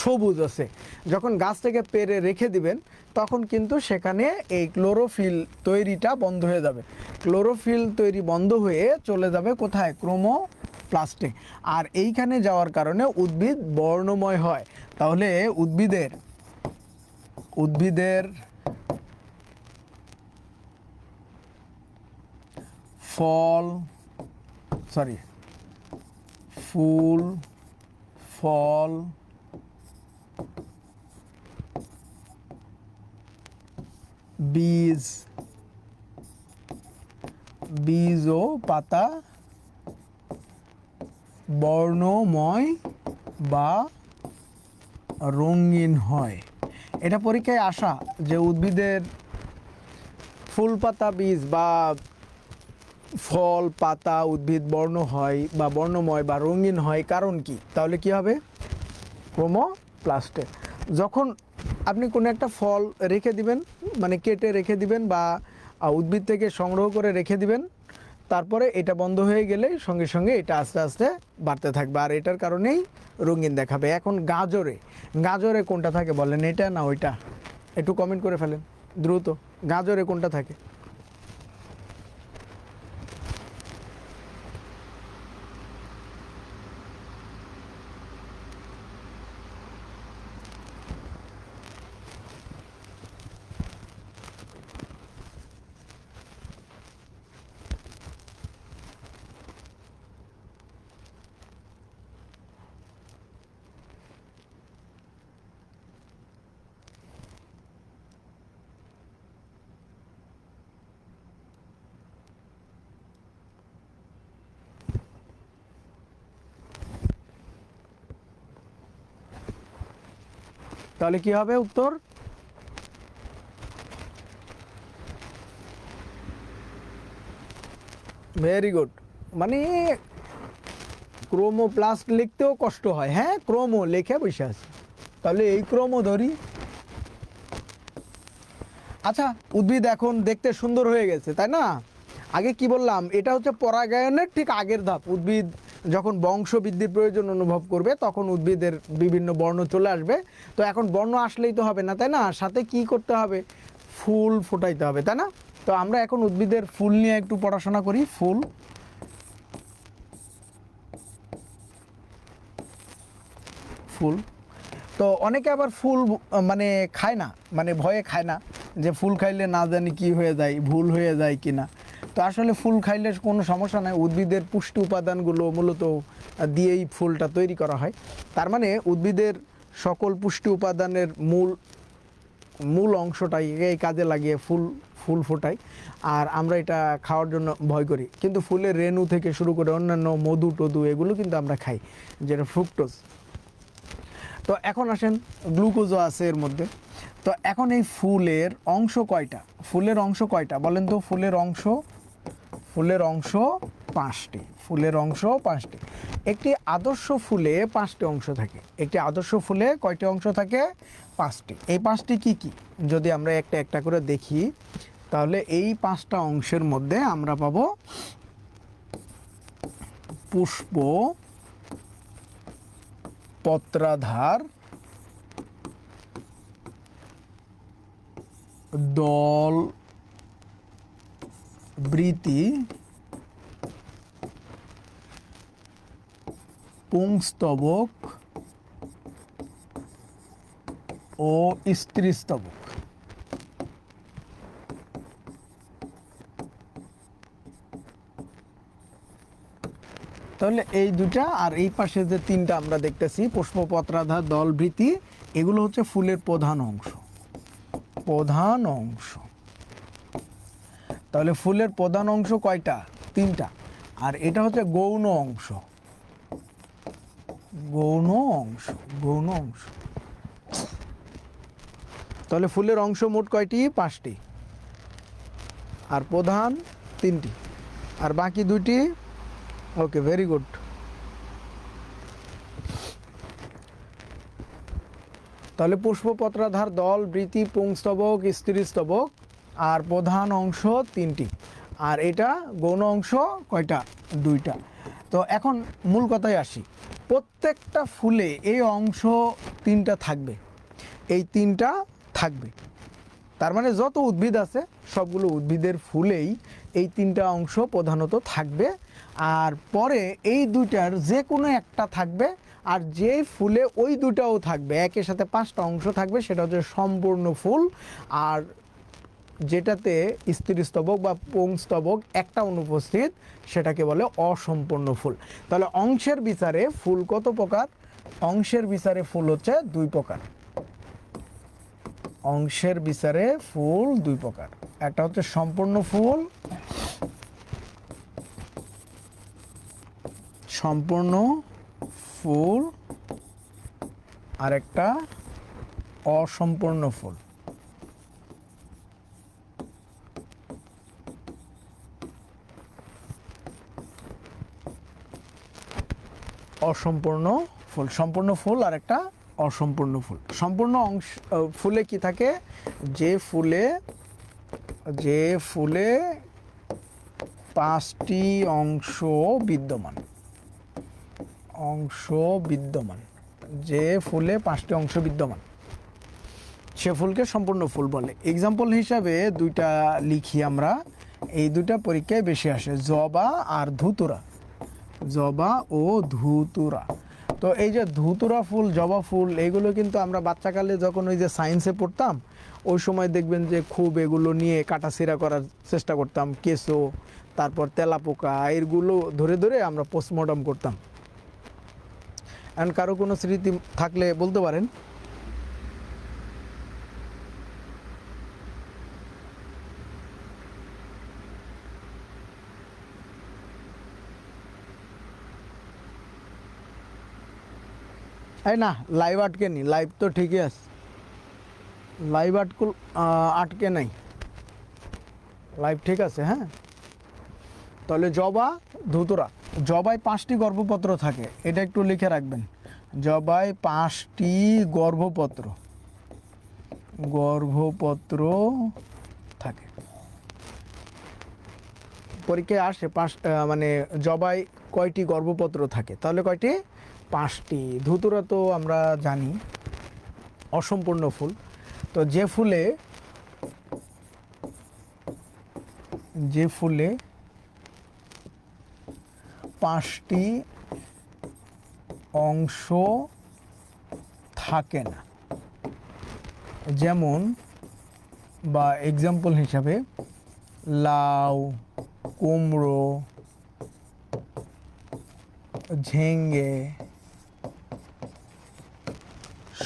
সবুজ আছে। যখন গাছ থেকে পেড়ে রেখে দিবেন তখন কিন্তু সেখানে এই ক্লোরোফিল তৈরিটা বন্ধ হয়ে যাবে। ক্লোরোফিল তৈরি বন্ধ হয়ে চলে যাবে কোথায়? ক্রোমোপ্লাস্টে। আর এইখানে যাওয়ার কারণে উদ্ভিদ বর্ণময় হয়। তাহলে উদ্ভিদের ফুল ফল বীজ ও পাতা বর্ণময় বা রঙিন হয়। এটা পরীক্ষায় আসা যে উদ্ভিদের ফুল পাতা বীজ বা ফল পাতা উদ্ভিদ বর্ণ হয় বা বর্ণময় বা রঙিন হয় কারণ কি? তাহলে কি হবে? ক্রোমোপ্লাস্টে। যখন আপনি কোনো একটা ফল রেখে দিবেন, মানে কেটে রেখে দিবেন বা উদ্ভিদ থেকে সংগ্রহ করে রেখে দিবেন, তারপরে এটা বন্ধ হয়ে গেলে সঙ্গে সঙ্গে এটা আস্তে আস্তে বাড়তে থাকবে, আর এটার কারণেই রঙিন দেখাবে। এখন গাজরে কোনটা থাকে বলেন, এটা না ওইটা? একটু কমেন্ট করে ফেলেন দ্রুত, গাজরে কোনটা থাকে? তাহলে কি হবে উত্তর? Very good. মানে ক্রোমোপ্লাস্ট লিখতেও কষ্ট হয়, হ্যাঁ, ক্রোমো লেখে বসে আছে। তাহলে এই ক্রোমো ধরি। আচ্ছা, উদ্ভিদ এখন দেখতে সুন্দর হয়ে গেছে, তাই না? আগে কি বললাম, এটা হচ্ছে পরাগায়নের ঠিক আগের ধাপ। উদ্ভিদ যখন বংশ বৃদ্ধির প্রয়োজন অনুভব করবে তখন উদ্ভিদের বিভিন্ন বর্ণ চলে আসবে। তো এখন বর্ণ আসলেই তো হবে না, তাই না? সাথে কি করতে হবে? ফুল ফোটাইতে হবে, তাই না? তো আমরা এখন উদ্ভিদের ফুল নিয়ে একটু পড়াশোনা করি। ফুল তো অনেকে আবার ফুল মানে খায় না, মানে ভয়ে খায় না যে ফুল খাইলে না জানি কি হয়ে যায়, ভুল হয়ে যায় কিনা। তো আসলে ফুল খাইলে কোনো সমস্যা নাই। উদ্ভিদের পুষ্টি উপাদানগুলো মূলত দিয়েই ফুলটা তৈরি করা হয়। তার মানে উদ্ভিদের সকল পুষ্টি উপাদানের মূল অংশটাই এই কাজে লাগিয়ে ফুল ফোটাই। আর আমরা এটা খাওয়ার জন্য ভয় করি, কিন্তু ফুলের রেণু থেকে শুরু করে অন্যান্য মধু টধু এগুলো কিন্তু আমরা খাই, যেটা ফ্রুক্টোজ। তো এখন আসেন, গ্লুকোজও আছে এর মধ্যে। তো এখন এই ফুলের অংশ কয়টা বলেন তো? ফুলের অংশ 5টি। একটি আদর্শ ফুলে 5টি অংশ থাকে। একটি আদর্শ ফুলে কয়টি অংশ থাকে? 5টি। এই 5টি কি কি যদি আমরা একটা একটা করে দেখি, তাহলে এই 5টা অংশের মধ্যে আমরা পাবো পুষ্প, পত্রাধার, দল, বৃতি, পুংস্তবক ও স্ত্রীস্তবক। তাহলে এই দুটা আর এই পাশে যে 3টা আমরা দেখতেছি, পুষ্প, পত্রাধার, দল, বৃতি, এগুলো হচ্ছে ফুলের প্রধান অংশ। তাহলে ফুলের প্রধান অংশ কয়টা? 3টা। আর এটা হচ্ছে গৌণ অংশ। গৌণ অংশ, গৌণ অংশ। তাহলে ফুলের অংশ মোট কয়টি? 5টি, আর প্রধান 3টি, আর বাকি 2টি। ওকে, ভেরি গুড। তাহলে পুষ্পপত্রাধার দল, বৃতি, পুংস্তবক, স্ত্রীস্তবক, আর প্রধান অংশ 3টি, আর এটা গৌণ অংশ কয়টা? 2টা। তো এখন মূল কথায় আসি, প্রত্যেকটা ফুলে এই অংশ 3টা থাকবে, এই 3টা থাকবে। তার মানে যত উদ্ভিদ আছে সবগুলো উদ্ভিদের ফুলেই এই 3টা অংশ প্রধানত থাকবে, আর পরে এই 2টার যে কোনো একটা থাকবে, আর যে ফুলে ওই 2টাও থাকবে, একের সাথে 5টা অংশ থাকবে, সেটা হচ্ছে সম্পূর্ণ ফুল। আর যেটাতে স্ত্রীস্তবক বা পুংস্তবক একটা অনুপস্থিত, সেটাকে বলে অসম্পূর্ণ ফুল। তাহলে অংশের বিচারে ফুল কত প্রকার? অংশের বিচারে ফুল হচ্ছে 2 প্রকার। অংশের বিচারে ফুল 2 প্রকার, একটা হচ্ছে সম্পূর্ণ ফুল, সম্পূর্ণ ফুল, আর একটা অসম্পূর্ণ ফুল। অসম্পূর্ণ ফুল, সম্পূর্ণ ফুল আর একটা অসম্পূর্ণ ফুল। সম্পূর্ণ অংশ ফুলে কি থাকে? যে ফুলে 5টি অংশ বিদ্যমান, যে ফুলে 5টি অংশ বিদ্যমান, সে ফুলকে সম্পূর্ণ ফুল বলে। এক্সাম্পল হিসাবে 2টা লিখি আমরা, এই 2টা পরীক্ষায় বেশি আসে, জবা আর ধুতুরা। জবা ও ধুতুরা। তো এই যে ধুতুরা ফুল, জবা ফুল, এইগুলো কিন্তু আমরা বাচ্চাকালে যখন ওই যে সায়েন্সে পড়তাম, ওই সময় দেখবেন যে খুব এগুলো নিয়ে কাটাছিড়া করার চেষ্টা করতাম, কেঁচো, তারপর তেলাপোকা, এগুলো ধরে ধরে আমরা পোস্টমর্টম করতাম। এখন কারো কোনো স্মৃতি থাকলে বলতে পারেন। এই না, লাইভ আটকে নি, লাইভ তো ঠিকই আছে, লাইভ আটকে নাই, লাইভ ঠিক আছে। হ্যাঁ, তাহলে জবা, ধুতুরা। জবায় 5টি গর্ভপত্র থাকে, এটা একটু লিখে রাখবেন। জবায় 5টি গর্ভপত্র থাকে। পরীক্ষায় আসে মানে জবায় কয়টি গর্ভপত্র থাকে? তাহলে কয়টি? 5টি। ধুতুরা তো আমরা জানি অসম্পূর্ণ ফুল। তো যে ফুলে 5টি অংশ থাকে না, যেমন বা এক্সাম্পল হিসাবে লাউ, কুমড়ো, ঝিঙ্গে,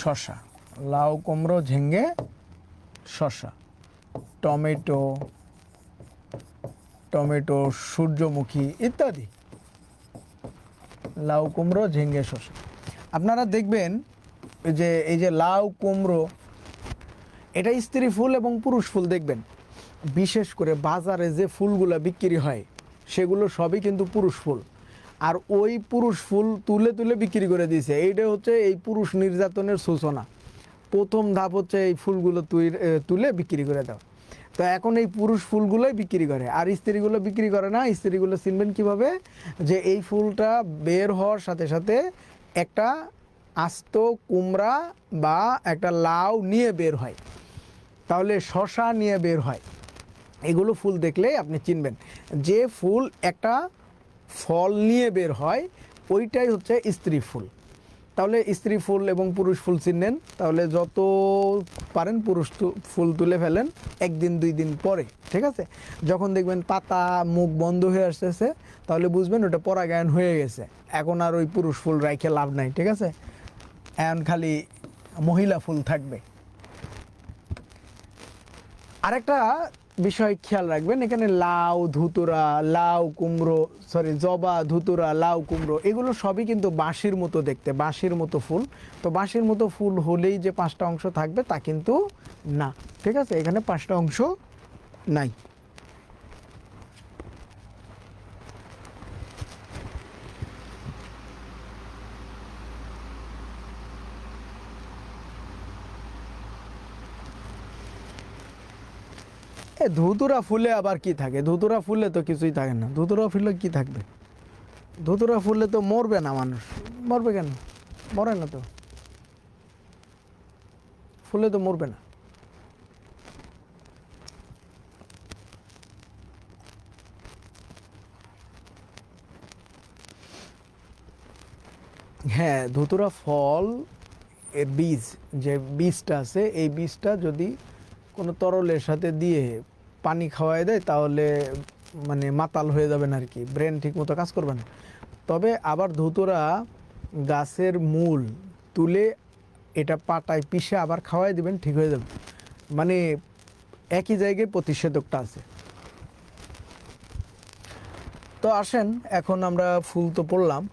শসা। লাউ, কুমড়ো, ঝিঙ্গে, শসা। টমেটো, সূর্যমুখী ইত্যাদি। লাউ, কুমড়ো, ঝিঙ্গে, শসা। আপনারা দেখবেন যে এই যে লাউ, কুমড়ো, এটা স্ত্রী ফুল এবং পুরুষ ফুল। দেখবেন বিশেষ করে বাজারে যে ফুলগুলো বিক্রি হয় সেগুলো সবই কিন্তু পুরুষ ফুল, আর ওই পুরুষ ফুল তুলে তুলে বিক্রি করে দিয়েছে। এইটা হচ্ছে এই পুরুষ নির্যাতনের সূচনা। প্রথম ধাপ হচ্ছে এই ফুলগুলো তুলে বিক্রি করে দাও। তো এখন এই পুরুষ ফুলগুলোই বিক্রি করে, আর স্ত্রীগুলো বিক্রি করে না। স্ত্রীগুলো চিনবেন কিভাবে? যে এই ফুলটা বের হওয়ার সাথে সাথে একটা আস্ত কুমড়া বা একটা লাউ নিয়ে বের হয়, তাহলে শসা নিয়ে বের হয়। এগুলো ফুল দেখলেই আপনি চিনবেন যে ফুল একটা ফল নিয়ে বের হয়, ওইটাই হচ্ছে স্ত্রী ফুল। তাহলে স্ত্রী ফুল এবং পুরুষ ফুল চিনলেন। তাহলে যত পারেন পুরুষ ফুল তুলে ফেলেন 1 দিন 2 দিন পরে, ঠিক আছে? যখন দেখবেন পাতা মুখ বন্ধ হয়ে আসতেছে, তাহলে বুঝবেন ওটা পরাগায়ন হয়ে গেছে। এখন আর ওই পুরুষ ফুল রাইখে লাভ নাই, ঠিক আছে? এখন খালি মহিলা ফুল থাকবে। আরেকটা বিষয় খেয়াল রাখবেন, এখানে লাউ, ধুতুরা, লাউ, কুমড়ো, সরি জবা, ধুতুরা, লাউ, কুমড়ো এগুলো সবই কিন্তু বাঁশির মতো দেখতে, বাঁশির মতো ফুল। তো বাঁশির মতো ফুল হলেই যে 5টা অংশ থাকবে তা কিন্তু না, ঠিক আছে? এখানে 5টা অংশ নাই। এ ধুতুরা ফুলে আবার কি থাকে? ধুতুরা ফুলে তো কিছুই থাকে না। ধুতুরা ফুলে কি থাকবে? ধুতুরা ফুলে তো মরবে না মানুষ। মরবে কেন? মরে না তো, ফুলে তো মরবে না। হ্যাঁ, ধুতুরা ফল এর বীজ, যে বীজটা আছে এই বীজটা যদি কোনো তরলের সাথে দিয়ে পানি খাওয়ায় দেয় তাহলে মানে মাতাল হয়ে যাবেন আর কি, ব্রেন ঠিক মতো কাজ করবে না। তবে আবার ধুতুরা গাছের মূল তুলে এটা পাটায় পিষে আবার খাওয়াই দিবেন, ঠিক হয়ে যাবে। মানে একই জায়গায় প্রতিষেধকটা আছে। তো আসেন এখন আমরা ফুল তো পড়লাম,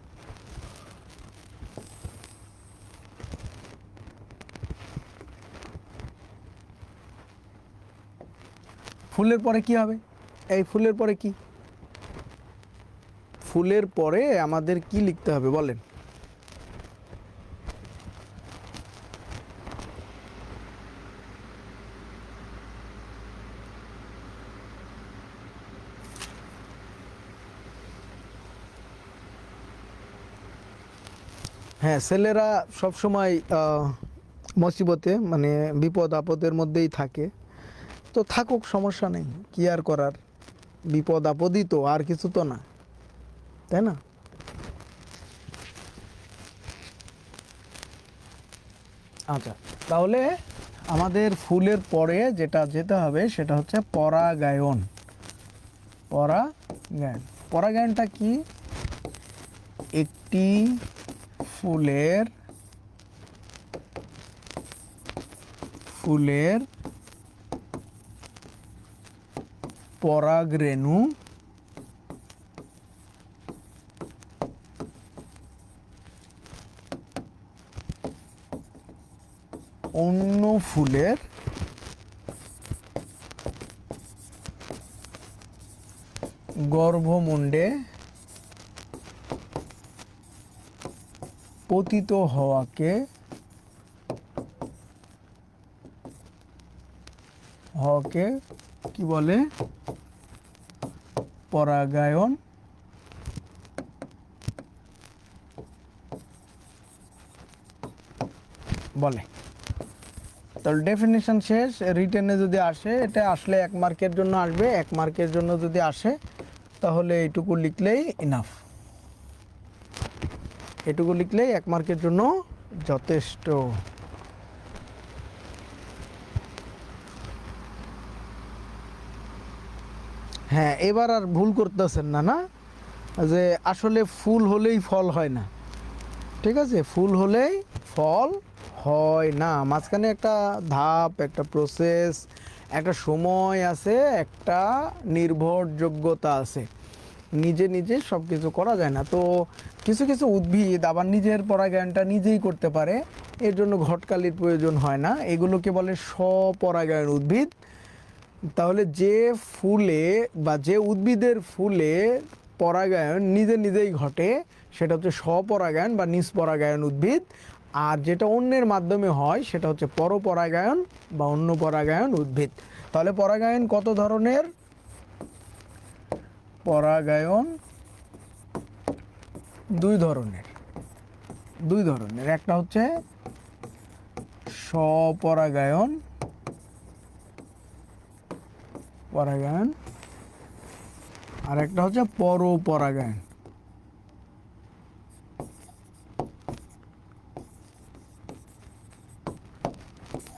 ফুলের পরে কি হবে? এই ফুলের পরে কি? ফুলের পরে আমাদের কি লিখতে হবে বলেন? হ্যাঁ, ছেলেরা সবসময় মুসিবতে মানে বিপদ আপদের মধ্যেই থাকে। তো থাকুক, সমস্যা নেই, কি আর করার, বিপদ আপদই তো, আর কিছু তো না, তাই না? আচ্ছা, তাহলে আমাদের ফুলের পরে যেটা যেতে হবে সেটা হচ্ছে পরাগায়ন। পরাগায়ন, পরাগায়নটা কি? একটি ফুলের ফুলের পরাগরেণু অন্য ফুলের গর্ভমুণ্ডে পতিত হওয়াকে কি বলে? পরাগায়ন বলে। তাহলে ডেফিনেশন শেষ। রিটেনে যদি আসে, এটা আসলে 1 মার্কের জন্য আসবে, 1 মার্কের জন্য যদি আসে তাহলে এইটুকু লিখলেই ইনাফ। এটুকু লিখলেই 1 মার্কের জন্য যথেষ্ট। হ্যাঁ, এবার আর ভুল করতেছেন না, না যে আসলে ফুল হলেই ফল হয় না, ঠিক আছে? ফুল হলেই ফল হয় না, মাঝখানে একটা ধাপ, একটা প্রসেস, একটা সময় আছে, একটা নির্ভরযোগ্যতা আছে। নিজে নিজে সব কিছু করা যায় না। তো কিছু কিছু উদ্ভিদ আবার নিজের পরাগায়নটা নিজেই করতে পারে, এর জন্য ঘটকালির প্রয়োজন হয় না। এগুলোকে বলে স্বপরাগায়ন উদ্ভিদ। তাহলে যে ফুলে বা যে উদ্ভিদের ফুলে পরাগায়ন নিজে নিজেই ঘটে সেটা হচ্ছে স্বপরাগায়ন বা নিষ্পরাগায়ন উদ্ভিদ। আর যেটা অন্যের মাধ্যমে হয় সেটা হচ্ছে পরপরাগায়ন বা অন্য পরাগায়ন উদ্ভিদ। তাহলে পরাগায়ন কত ধরনের? পরাগায়ন দুই ধরনের। একটা হচ্ছে স্বপরাগায়ন আর একটা হচ্ছে পরপরাগায়ন।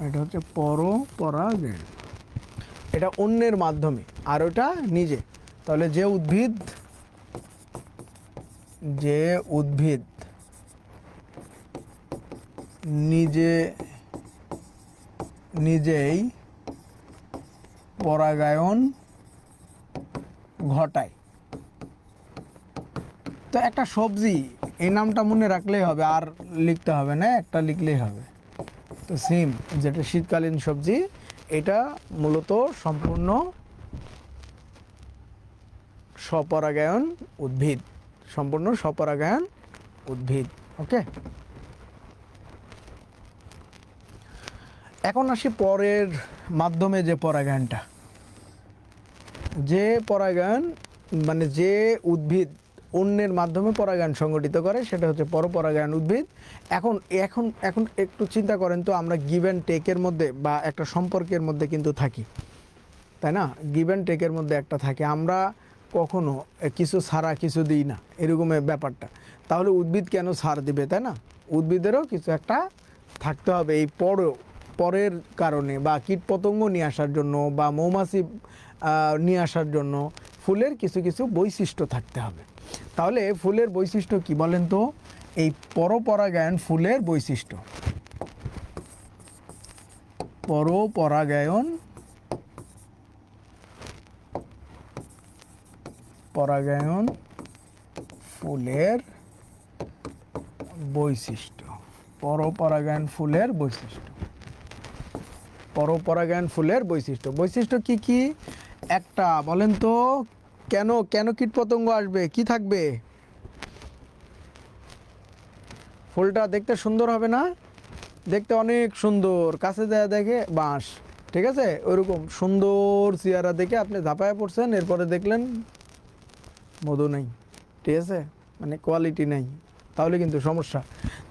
এটা হচ্ছে পরপরাগায়ন, এটা অন্যের মাধ্যমে আর ওটা নিজে। তাহলে যে উদ্ভিদ নিজেই পরাগায়ন ঘটায়। তো একটা সবজি, এই নামটা মনে রাখলেই হবে, আর লিখতে হবে না, একটা লিখলেই হবে। তো সিম, যেটা শীতকালীন সবজি, এটা মূলত সম্পূর্ণ স্বপরাগায়ন উদ্ভিদ, সম্পূর্ণ স্বপরাগায়ন উদ্ভিদ। ওকে, এখন আসি পরের মাধ্যমে যে পরাগায়নটা, যে পরাগায়ন মানে যে উদ্ভিদ অন্যের মাধ্যমে পরাগায়ন সংগঠিত করে সেটা হচ্ছে পরপরাগায়ন উদ্ভিদ। এখন এখন এখন একটু চিন্তা করেন তো, আমরা গিভ অ্যান্ড টেকের মধ্যে বা একটা সম্পর্কের মধ্যে কিন্তু থাকি, তাই না? গিভ অ্যান্ড টেকের মধ্যে একটা থাকে, আমরা কখনো কিছু ছাড়া কিছু দিই না, এরকমের ব্যাপারটা। তাহলে উদ্ভিদ কেন ছাড় দিবে, তাই না? উদ্ভিদেরও কিছু একটা থাকতে হবে এই পরের কারণে, বা কীটপতঙ্গ নিয়ে আসার জন্য, বা মৌমাছি নিয়ে আসার জন্য ফুলের কিছু কিছু বৈশিষ্ট্য থাকতে হবে। তাহলে ফুলের বৈশিষ্ট্য কি বলেন তো? এই পরপরাগায়ন ফুলের বৈশিষ্ট্য, পরপরাগায়ন ফুলের বৈশিষ্ট্য, পরপরাগায়ন ফুলের বৈশিষ্ট্য, পরপরাগায়ন ফুলের বৈশিষ্ট্য। বৈশিষ্ট্য কি কি একটা বলেন তো? কেন কেন কীটপতঙ্গ আসবে, কি থাকবে? ফুলটা দেখতে সুন্দর হবে না? দেখতে অনেক সুন্দর, কাছে যায় দেখে বাঁশ, ঠিক আছে, ওইরকম সুন্দর চেহারা দেখে আপনি ঝাঁপায় পড়ছেন, এরপরে দেখলেন মধু নেই, ঠিক আছে, মানে কোয়ালিটি নেই, তাহলে কিন্তু সমস্যা।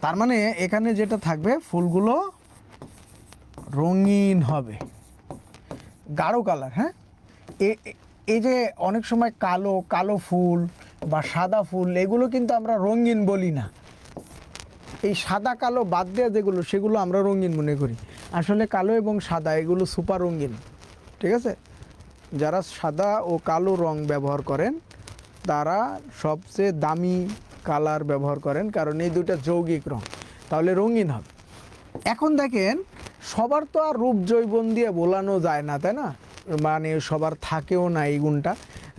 তার মানে এখানে যেটা থাকবে, ফুলগুলো রঙিন হবে, গাঢ় কালার। হ্যাঁ, এই যে অনেক সময় কালো কালো ফুল বা সাদা ফুল, এগুলো কিন্তু আমরা রঙিন বলি না। এই সাদা কালো বাদ দেওয়া যেগুলো, সেগুলো আমরা রঙিন মনে করি। আসলে কালো এবং সাদা এগুলো সুপার রঙিন, ঠিক আছে। যারা সাদা ও কালো রং ব্যবহার করেন তারা সবচেয়ে দামি কালার ব্যবহার করেন, কারণ এই দুটো যৌগিক রং, তাহলে রঙিন হবে। এখন দেখেন, সবার তো আর রূপ জৈবন দিয়ে বোলানো যায় না, তাই না? মানে সবার থাকেও না এই গুণটা,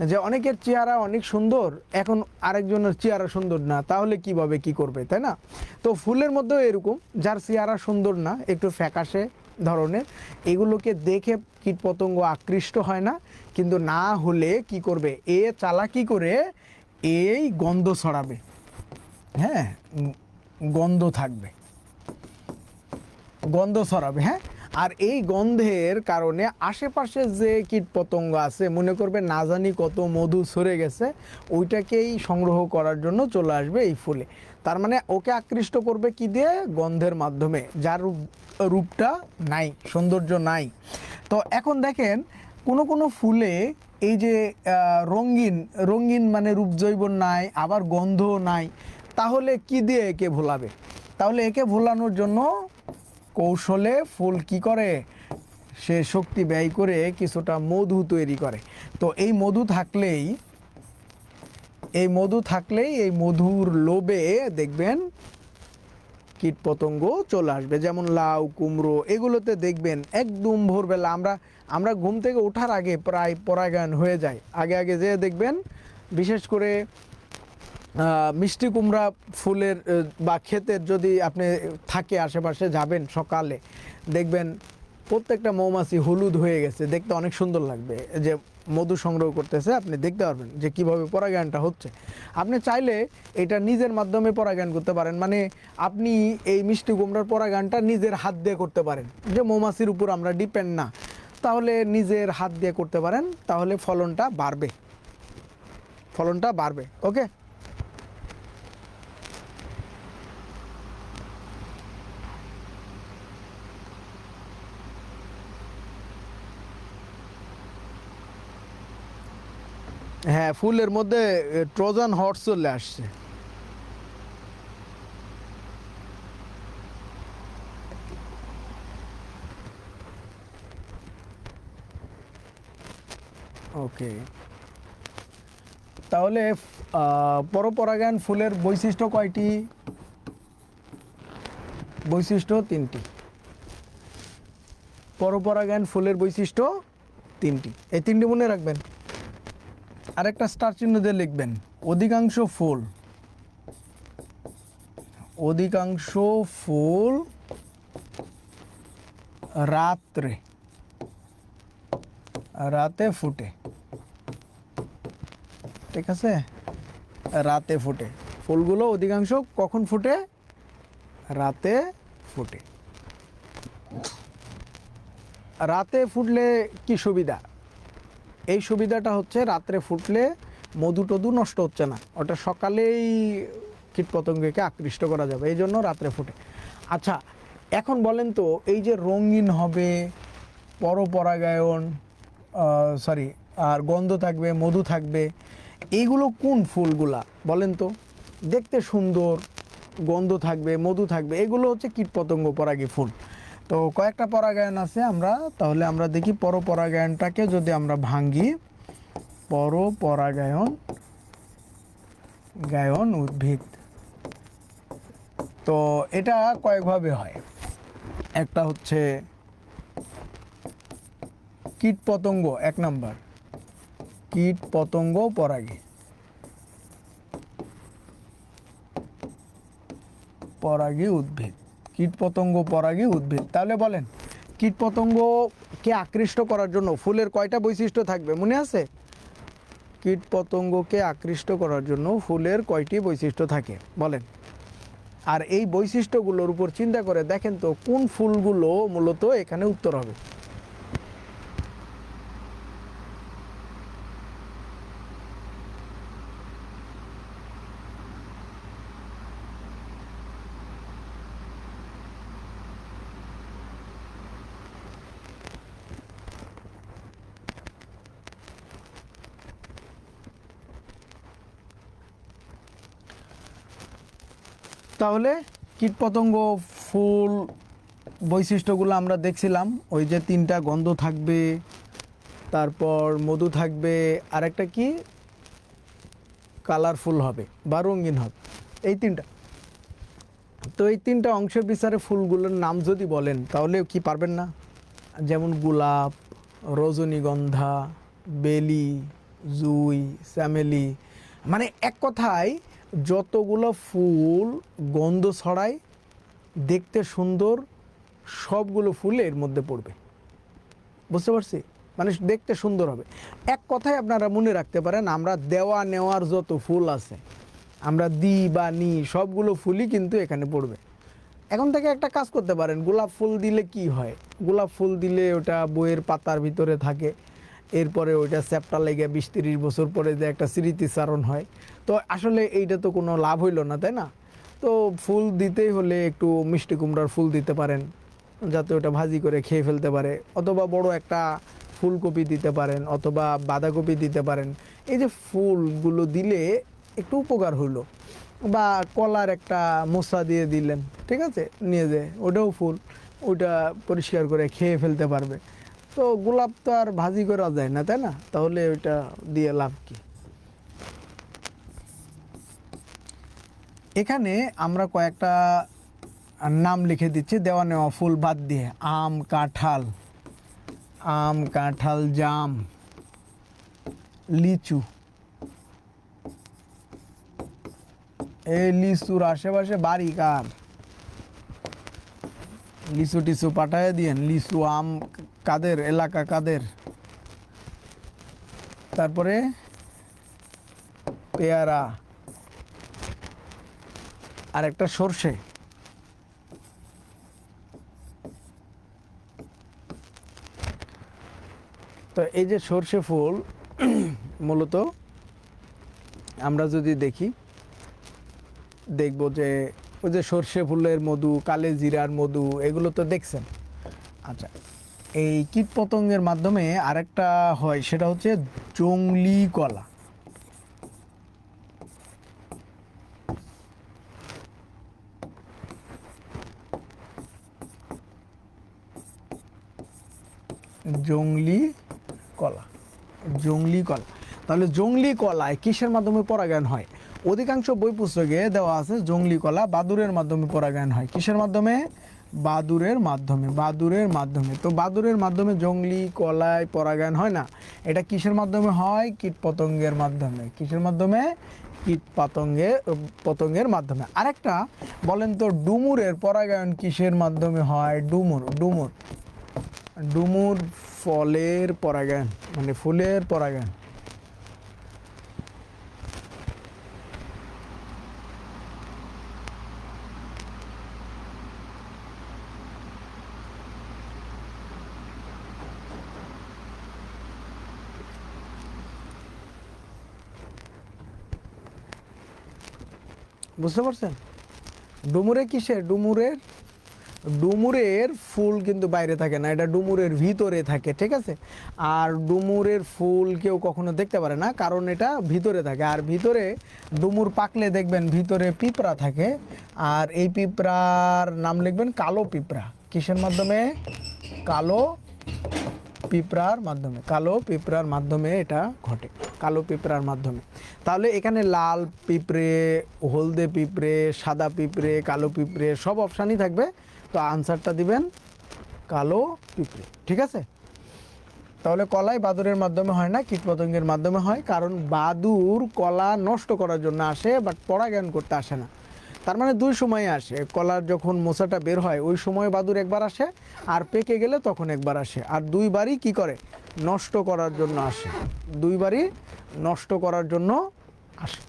যে অনেকের চেহারা অনেক সুন্দর, এখন আরেকজনের চেহারা সুন্দর না, তাহলে কিভাবে কি করবে, তাই না? তো ফুলের মধ্যেও এরকম, যার চেহারা সুন্দর না, একটু ফ্যাকাশে ধরনের, এগুলোকে দেখে কীটপতঙ্গ আকৃষ্ট হয় না। কিন্তু না হলে কি করবে, এ চালাকি করে এই গন্ধ ছড়াবে। হ্যাঁ, গন্ধ থাকবে, গন্ধ ছড়াবে। হ্যাঁ, আর এই গন্ধের কারণে আশেপাশে যে কীটপতঙ্গ আছে, মনে করবে না জানি কত মধু ছড়ে গেছে, ওইটাকেই সংগ্রহ করার জন্য চলে আসবে এই ফুলে। তার মানে ওকে আকৃষ্ট করবে কি দিয়ে? গন্ধের মাধ্যমে, যার রূপটা নাই, সৌন্দর্য নাই। তো এখন দেখেন, কোনো কোনো ফুলে এই যে রঙিন রঙিন মানে রূপজৈবন নাই, আবার গন্ধও নাই, তাহলে কি দিয়ে একে ভোলাবে? তাহলে একে ভোলানোর জন্য কৌশলে ফুল কি করে, সে শক্তি ব্যয় করে কিছুটা মধু তৈরি করে। তো এই মধু থাকলেই এই মধুর লোভে দেখবেন কীটপতঙ্গ চলে আসবে। যেমন লাউ, কুমড়ো, এগুলোতে দেখবেন একদম ভোরবেলা আমরা ঘুম থেকে ওঠার আগে প্রায় পরাগায়ন হয়ে যায়। আগে আগে যেয়ে দেখবেন, বিশেষ করে মিষ্টি কুমড়া ফুলের বা ক্ষেতের যদি আপনি থাকে আশেপাশে, যাবেন সকালে, দেখবেন প্রত্যেকটা মৌমাছি হলুদ হয়ে গেছে, দেখতে অনেক সুন্দর লাগবে। যে মধু সংগ্রহ করতেছে, আপনি দেখতে পারবেন যে কিভাবে পরাগায়নটা হচ্ছে। আপনি চাইলে এটা নিজের মাধ্যমে পরাগায়ন করতে পারেন, মানে আপনি এই মিষ্টি কুমড়ার পরাগায়নটা নিজের হাত দিয়ে করতে পারেন, যে মৌমাছির উপর আমরা ডিপেন্ড না, তাহলে নিজের হাত দিয়ে করতে পারেন, তাহলে ফলনটা বাড়বে। ওকে, হ্যাঁ, ফুলের মধ্যে ট্রোজান হর্স চলে আসছে। ওকে, তাহলে পরপরাগায়ন ফুলের বৈশিষ্ট্য কয়টি? বৈশিষ্ট্য তিনটি। পরপরাগায়ন ফুলের বৈশিষ্ট্য তিনটি, এই তিনটি মনে রাখবেন। আরেকটা স্টার চিহ্ন দিয়ে লিখবেন, অধিকাংশ ফুল, অধিকাংশ ফুল রাতে ফুটে। ঠিক আছে, রাতে ফুটে। ফুলগুলো অধিকাংশ কখন ফুটে? রাতে ফুটে। রাতে ফুটলে কি সুবিধা? এই সুবিধাটা হচ্ছে রাত্রে ফুটলে মধু টধু নষ্ট হচ্ছে না, ওটা সকালেই কীটপতঙ্গকে আকৃষ্ট করা যাবে, এই জন্য রাত্রে ফুটে। আচ্ছা, এখন বলেন তো, এই যে রঙিন হবে, পরপরাগায়ন, সরি, আর গন্ধ থাকবে, মধু থাকবে, এইগুলো কোন ফুলগুলা বলেন তো? দেখতে সুন্দর, গন্ধ থাকবে, মধু থাকবে, এগুলো হচ্ছে কীটপতঙ্গ পরাগী ফুল। তো কয়েকটা পরাগায়ন আছে, আমরা তাহলে আমরা দেখি পরপরাগায়নটাকে যদি আমরা ভাঙি, গায়ন উদ্ভিদ, তো এটা কয়েকভাবে হয়। একটা হচ্ছে কীটপতঙ্গ, এক নাম্বার কীটপতঙ্গ পরাগী, উদ্ভিদ, কীটপতঙ্গ পরাগী উদ্ভিদ। তাহলে বলেন, কীটপতঙ্গকে আকৃষ্ট করার জন্য ফুলের কয়টা বৈশিষ্ট্য থাকবে মনে আছে? কীটপতঙ্গকে আকৃষ্ট করার জন্য ফুলের কয়টি বৈশিষ্ট্য থাকে বলেন? আর এই বৈশিষ্ট্যগুলোর উপর চিন্তা করে দেখেন তো কোন ফুলগুলো মূলত এখানে উত্তর হবে। তাহলে কীটপতঙ্গ ফুল বৈশিষ্ট্যগুলো আমরা দেখছিলাম, ওই যে তিনটা, গন্ধ থাকবে, তারপর মধু থাকবে, আরেকটা কি কালারফুল হবে বা রঙিন হবে, এই তিনটা। তো এই তিনটা অংশের বিচারে ফুলগুলোর নাম যদি বলেন তাহলে কি পারবেন না? যেমন গোলাপ, রজনীগন্ধা, বেলি, জুই, শ্যামেলি, মানে এক কথায় যতগুলো ফুল গন্ধ ছড়ায়, দেখতে সুন্দর, সবগুলো ফুল এর মধ্যে পড়বে। বুঝতে পারছি? মানে দেখতে সুন্দর হবে। এক কথায় আপনারা মনে রাখতে পারেন, আমরা দেওয়া নেওয়ার যত ফুল আছে, আমরা দিই বা নিই, সবগুলো ফুলই কিন্তু এখানে পড়বে। এখন থেকে একটা কাজ করতে পারেন, গোলাপ ফুল দিলে কি হয়? গোলাপ ফুল দিলে ওটা বইয়ের পাতার ভিতরে থাকে, এরপরে ওইটা চ্যাপ্টার লেগে 20-30 বছর পরে যে একটা স্মৃতিচারণ হয়, তো আসলে এইটা তো কোনো লাভ হইল না, তাই না? তো ফুল দিতেই হলে একটু মিষ্টি কুমড়ার ফুল দিতে পারেন, যাতে ওটা ভাজি করে খেয়ে ফেলতে পারে, অথবা বড় একটা ফুলকপি দিতে পারেন, অথবা বাঁধাকপি দিতে পারেন। এই যে ফুলগুলো দিলে একটু উপকার হইলো, বা কলার একটা মোচা দিয়ে দিলেন, ঠিক আছে, নিয়ে যায়, ওটাও ফুল, ওইটা পরিষ্কার করে খেয়ে ফেলতে পারবে। তো গোলাপ তো আর ভাজি করা যায় না, তাই না? তাহলে ওইটা দিয়ে লাভ কি? এখানে আমরা কয়েকটা নাম লিখে দিচ্ছি দেওয়া নেওয়া ফুল বাদ দিয়ে। আম, কাঁঠাল, জাম, লিচু। এই লিচুর আশেপাশে বাড়ি কার? লিচু টিচু পাঠায় দিয়েন। লিচু, আম কাদের এলাকা, কাদের? তারপরে পেয়ারা, আর একটা সর্ষে। তো এই যে সর্ষে ফুল, মূলত আমরা যদি দেখব যে ওই যে সর্ষে ফুলের মধু, কালে জিরার মধু, এগুলো তো দেখছেন। আচ্ছা, এই কীটপতঙ্গের মাধ্যমে আরেকটা হয়, সেটা হচ্ছে জংলি কলা। জংলি কলা। তাহলে জংলি কলায় কিসের মাধ্যমে পরাগায়ন হয়? অধিকাংশ বই পুস্তকে দেওয়া আছে জংলি কলা বাদুড়ের মাধ্যমে পরাগায়ন হয়। কিসের মাধ্যমে? বাদুড়ের মাধ্যমে, বাদুড়ের মাধ্যমে। তো বাদুড়ের মাধ্যমে জংলি কলায় পরাগায়ন হয় না, এটা কিসের মাধ্যমে হয়? কীট পতঙ্গের মাধ্যমে। কিসের মাধ্যমে? কীট পতঙ্গের মাধ্যমে। আরেকটা বলেন তো, ডুমুরের পরাগায়ন কিসের মাধ্যমে হয়? ডুমুর, ডুমুর, ডুমুর ফলের পরাগায়ন, মানে ফুলের পরাগায়ন। বুঝতে পারছেন? ডুমুরে কিসের? ডুমুরের, ডুমুরের ফুল কিন্তু বাইরে থাকে না, এটা ডুমুরের ভিতরে থাকে, ঠিক আছে? আর ডুমুরের ফুল কেউ কখনো দেখতে পারে না, কারণ এটা ভিতরে থাকে। আর ভিতরে ডুমুর পাকলে দেখবেন ভিতরে পিঁপড়া থাকে, আর এই পিঁপড়ার নাম লিখবেন কালো পিঁপড়া। কিসের মাধ্যমে? কালো পিঁপড়ার মাধ্যমে। কালো পিঁপড়ার মাধ্যমে এটা ঘটে, কালো পিঁপড়ার মাধ্যমে। তাহলে এখানে লাল পিঁপড়ে, হলদে পিঁপড়ে, সাদা পিঁপড়ে, কালো পিঁপড়ে সব অপশানই থাকবে। তো আনসারটা দিবেন কালো পিঁপড়ে, ঠিক আছে? তাহলে কলাই বাদুড়ের মাধ্যমে হয় না, কীটপতঙ্গের মাধ্যমে হয়। কারণ বাদুড় কলা নষ্ট করার জন্য আসে, বাট পরাগায়ন করতে আসে না। তার মানে দুই সময়ে আসে। কলার যখন মোচাটা বের হয় ওই সময় বাদুড় একবার আসে, আর পেকে গেলে তখন একবার আসে। আর দুইবারই কি করে? নষ্ট করার জন্য আসে, দুইবারই নষ্ট করার জন্য আসে।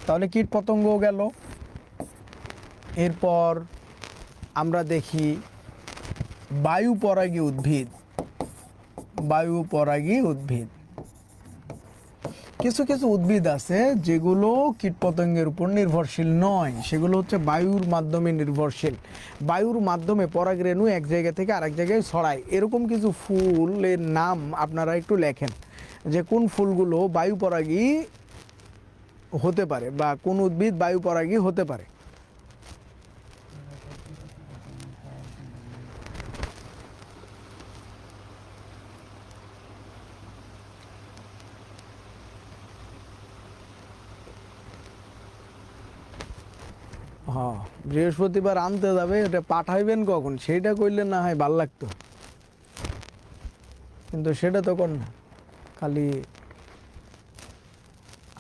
তাহলে কীট পতঙ্গ গেল। এরপর আমরা দেখি বায়ু পরাগী উদ্ভিদ। বায়ু পরাগী উদ্ভিদ, কিছু কিছু উদ্ভিদ আছে যেগুলো কীটপতঙ্গের উপর নির্ভরশীল নয়, সেগুলো হচ্ছে বায়ুর মাধ্যমে নির্ভরশীল। বায়ুর মাধ্যমে পরাগরেণু এক জায়গা থেকে আরেক জায়গায় ছড়ায়। এরকম কিছু ফুলের নাম আপনারা একটু লেখেন, যে কোন ফুলগুলো বায়ু পরাগী হতে পারে, বা কোন উদ্ভিদ বায়ু পরাগী হতে পারে। হ্যাঁ, বৃহস্পতিবার আনতে যাবে, এটা পাঠাইবেন কখন সেইটা কইলে না হয় ভাল লাগতো, কিন্তু সেটা তো কর না, খালি।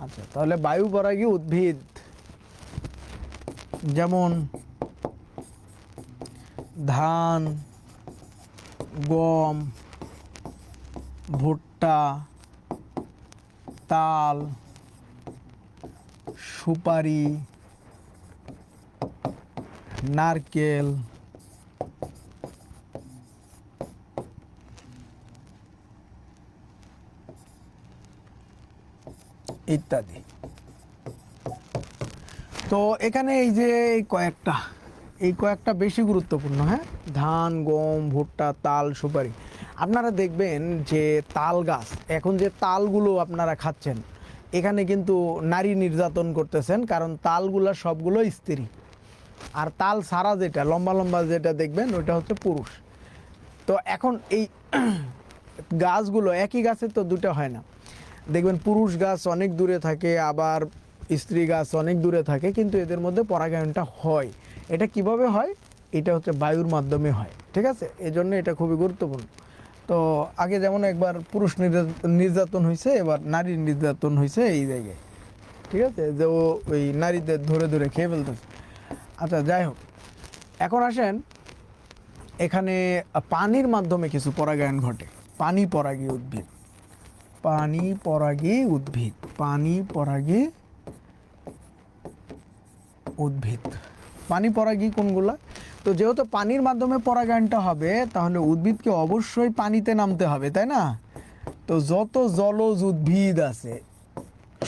আচ্ছা, তাহলে বায়ু পরাগী উদ্ভিদ যেমন ধান, গম, ভুট্টা, তাল, সুপারি, নারকেল, ইত্যাদি। তো এখানে এই যে এই কয়েকটা বেশি গুরুত্বপূর্ণ। হ্যাঁ, ধান, গম, ভুট্টা, তাল, সুপারি। আপনারা দেখবেন যে তাল গাছ, এখন যে তালগুলো আপনারা খাচ্ছেন, এখানে কিন্তু নারী নির্যাতন করতেছেন, কারণ তালগুলো সবগুলো স্ত্রী। আর তাল সারা যেটা লম্বা লম্বা যেটা দেখবেন ওইটা হচ্ছে পুরুষ। তো এখন এই গাছগুলো, একই গাছের তো দুটো হয় না, দেখবেন পুরুষ গাছ অনেক দূরে থাকে, আবার স্ত্রী গাছ অনেক দূরে থাকে, কিন্তু এদের মধ্যে পরাগায়নটা হয়। এটা কিভাবে হয়? এটা হচ্ছে বায়ুর মাধ্যমে হয়, ঠিক আছে? এই জন্য এটা খুবই গুরুত্বপূর্ণ। তো আগে যেমন একবার পুরুষ নির্যাতন হয়েছে, এবার নারীর নির্যাতন হয়েছে এই জায়গায়, ঠিক আছে? যে ও ওই নারীদের ধরে ধরে খেয়ে ফেলতেছে। আচ্ছা, যাই হোক, এখন আসেন এখানে পানির মাধ্যমে কিছু পরাগায়ন ঘটে। পানি পরাগী উদ্ভিদ, পানি পরাগী উদ্ভিদ, পানি পরাগী উদ্ভিদ। পানি পরাগী কোনগুলা? তো যেহেতু পানির মাধ্যমে পরাগায়নটা হবে, তাহলে উদ্ভিদকে অবশ্যই পানিতে নামতে হবে, তাই না? তো যত জলজ উদ্ভিদ আছে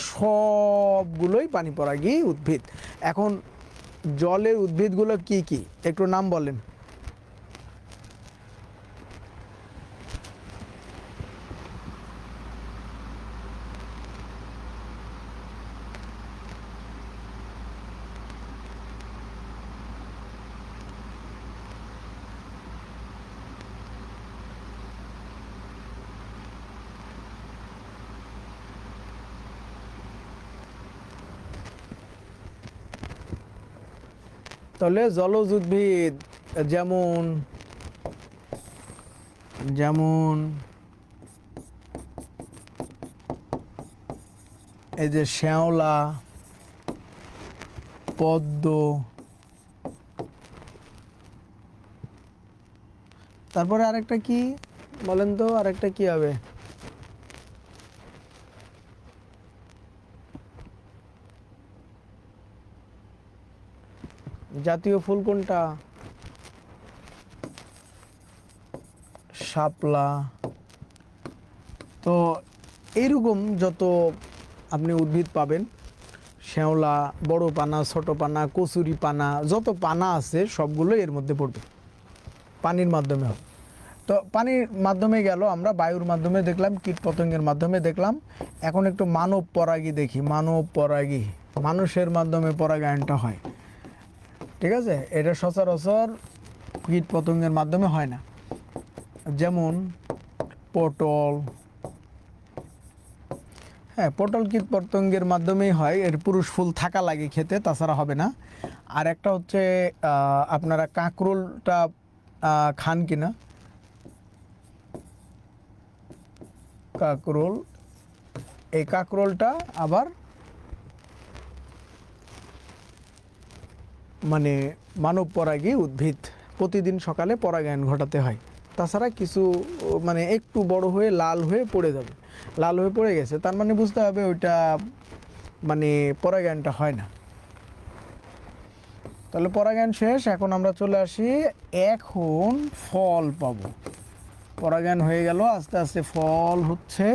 সবগুলোই পানি পরাগী উদ্ভিদ। এখন জলের উদ্ভিদগুলো কি কি একটু নাম বলেন। তাহলে জলজ উদ্ভিদ যেমন যেমন এই যে শ্যাওলা, পদ্ম, তারপরে আরেকটা কি বলেন তো, আরেকটা কি হবে? জাতীয় ফুল কোনটা? শাপলা। তো এইরকম যত আপনি উদ্ভিদ পাবেন, শ্যাওলা, বড় পানা, ছোট পানা, কচুরি পানা, যত পানা আছে সবগুলো এর মধ্যে পড়বে, পানির মাধ্যমে হবে। তো পানির মাধ্যমে গেল, আমরা বায়ুর মাধ্যমে দেখলাম, কীট পতঙ্গের মাধ্যমে দেখলাম। এখন একটু মানব পরাগী দেখি। মানব পরাগী, মানুষের মাধ্যমে পরাগায়নটা হয়, ঠিক আছে? এটা সচরাচর কীট পতঙ্গের মাধ্যমে হয় না। যেমন পটল, হ্যাঁ পটল কীট পতঙ্গের মাধ্যমেই হয়, এর পুরুষ ফুল থাকা লাগে খেতে, তাছাড়া হবে না। আর একটা হচ্ছে আপনারা কাঁকরোলটা খান কিনা? কাঁকরোল, এই কাঁকরোলটা আবার মানে মানব পরাগী উদ্ভিদ, প্রতিদিন সকালে পরাগায়ন ঘটাতে হয়। তাছাড়া কিছু মানে একটু বড় হয়ে লাল হয়ে পড়ে যাবে, লাল হয়ে পড়ে গেছে, তার মানে বুঝতে হবে ওইটা মানে পরাগায়নটা হয় না। তাহলে পরাগায়ন শেষ। এখন আমরা চলে আসি, এখন ফল পাবো। পরাগায়ন হয়ে গেল, আস্তে আস্তে ফল হচ্ছে।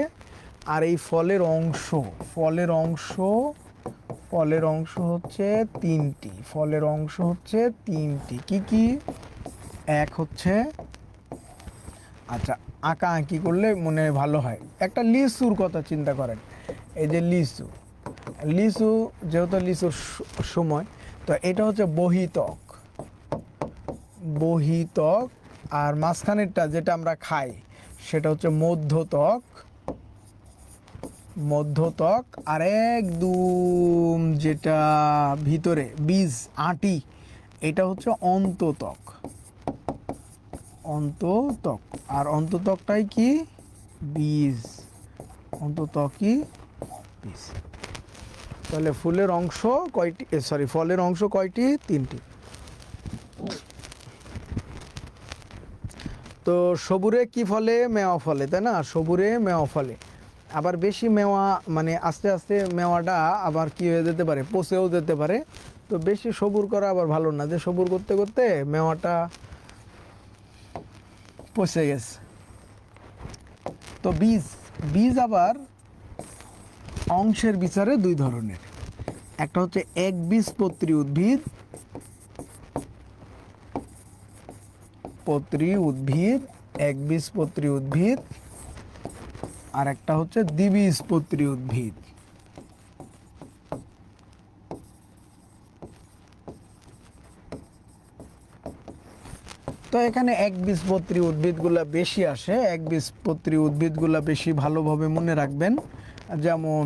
আর এই ফলের অংশ, ফলের অংশ ফলের অংশ হচ্ছে তিনটি। ফলের অংশ হচ্ছে তিনটি। কি কি? এক হচ্ছে, আচ্ছা আঁকা আঁকি করলে মনে ভালো হয়, একটা লিচুর কথা চিন্তা করেন। এই যে লিচু, লিচু যেহেতু লিচুর সময়, তো এটা হচ্ছে বহিতক, বহিতক। আর মাঝখানেরটা যেটা আমরা খাই সেটা হচ্ছে মধ্যতক, মধ্যতক। আর একদম যেটা ভিতরে বীজ আঁটি, এটা হচ্ছে অন্ততক, অন্ততক। আর অন্ততকটাই কি? বীজ। অন্ততকই বীজ। তাহলে ফুলের অংশ কয়টি, সরি ফলের অংশ কয়টি? তিনটি। তো সবুরে কি ফলে? মেওয়া ফলে, তাই না? সবুরে মেওয়া ফলে। আবার বেশি মেওয়া মানে আস্তে আস্তে মেওয়াটা আবার কি হয়ে যেতে পারে, পচেও যেতে পারে। তো বেশি সবুর করা আবার ভালো না, যে সবুর করতে করতে মেওয়াটা পচে গেছে। তো বীজ, বীজ আবার অংশের বিচারে দুই ধরনের। একটা হচ্ছে একবীজপত্রী উদ্ভিদ, পত্রী উদ্ভিদ, একবীজপত্রী উদ্ভিদ। আর একটা হচ্ছে দ্বিবীজপত্রী উদ্ভিদ। তো এখানে একবীজপত্রী উদ্ভিদগুলা বেশি আসে, একবীজপত্রী উদ্ভিদগুলা বেশি ভালোভাবে মনে রাখবেন। যেমন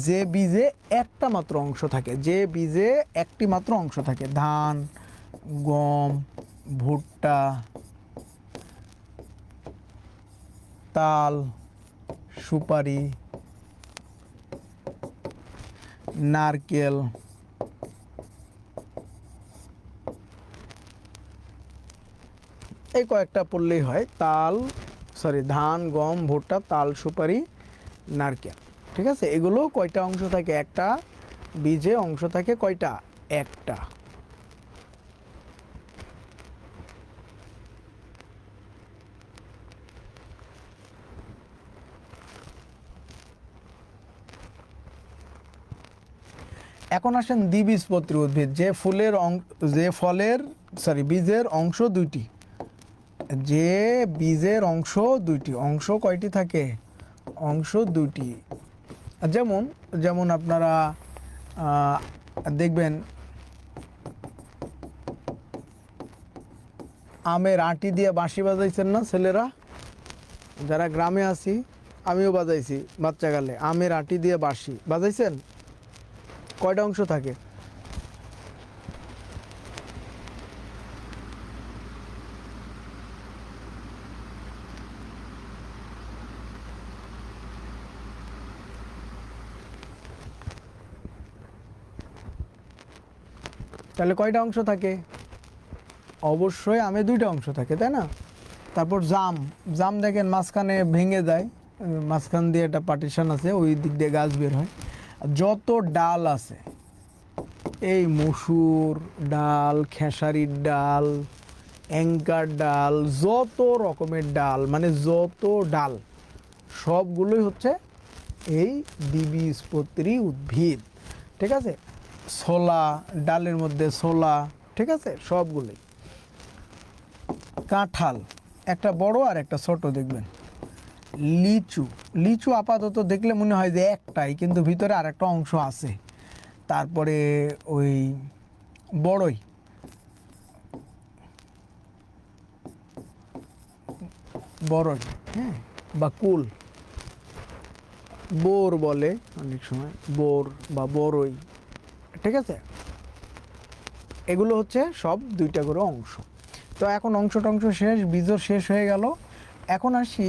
যে বীজে একটা মাত্র অংশ থাকে, যে বীজে একটি মাত্র অংশ থাকে, ধান, গম, ভুট্টা, তাল, সুপারি, নারকেল, এই কয়েকটা পড়লেই হয়। তাল, সরি ধান, গম, ভুট্টা, তাল, সুপারি, নারকেল, ঠিক আছে? এগুলো কয়টা অংশ থাকে? একটা বীজে অংশ থাকে কয়টা? একটা। এখন আসেন দ্বিবীজপত্রী উদ্ভিদ, যে ফুলের যে ফলের সরি বীজের অংশ দুইটি, যে বীজের অংশ দুইটি। অংশ কয়টি থাকে? অংশ দুইটি। যেমন যেমন আপনারা দেখবেন আমের আটি দিয়ে বাঁশি বাজাইছেন না ছেলেরা? যারা গ্রামে আছি, আমিও বাজাইছি বাচ্চাকালে, আমের আটি দিয়ে বাঁশি বাজাইছেন? কয়টা অংশ থাকে? তাহলে কয়টা অংশ থাকে? অবশ্যই আমে দুইটা অংশ থাকে, তাই না? তারপর জাম, জাম দেখেন মাঝখানে ভেঙে যায়, মাঝখান দিয়ে একটা পার্টিশন আছে, ওই দিক দিয়ে গাছ বের হয়। যত ডাল আছে, এই মসুর ডাল, খেসারির ডাল, অ্যাঙ্কার ডাল, যত রকমের ডাল, মানে যত ডাল সবগুলোই হচ্ছে এই দ্বিবীজপত্রী উদ্ভিদ, ঠিক আছে? ছোলা, ডালের মধ্যে ছোলা, ঠিক আছে, সবগুলোই। কাঁঠাল একটা বড় আর একটা ছোট দেখবেন। লিচু, লিচু আপাতত দেখলে মনে হয় যে একটাই, কিন্তু ভিতরে আর একটা অংশ আছে। তারপরে ওই বড়ই, বড়ই, হ্যাঁ, বা কুল, বোর বলে অনেক সময়, বোর বা বড়ই, ঠিক আছে? এগুলো হচ্ছে সব দুইটা করে অংশ। তো এখন অংশ টংশ শেষ, বীজও শেষ হয়ে গেল। এখন আসি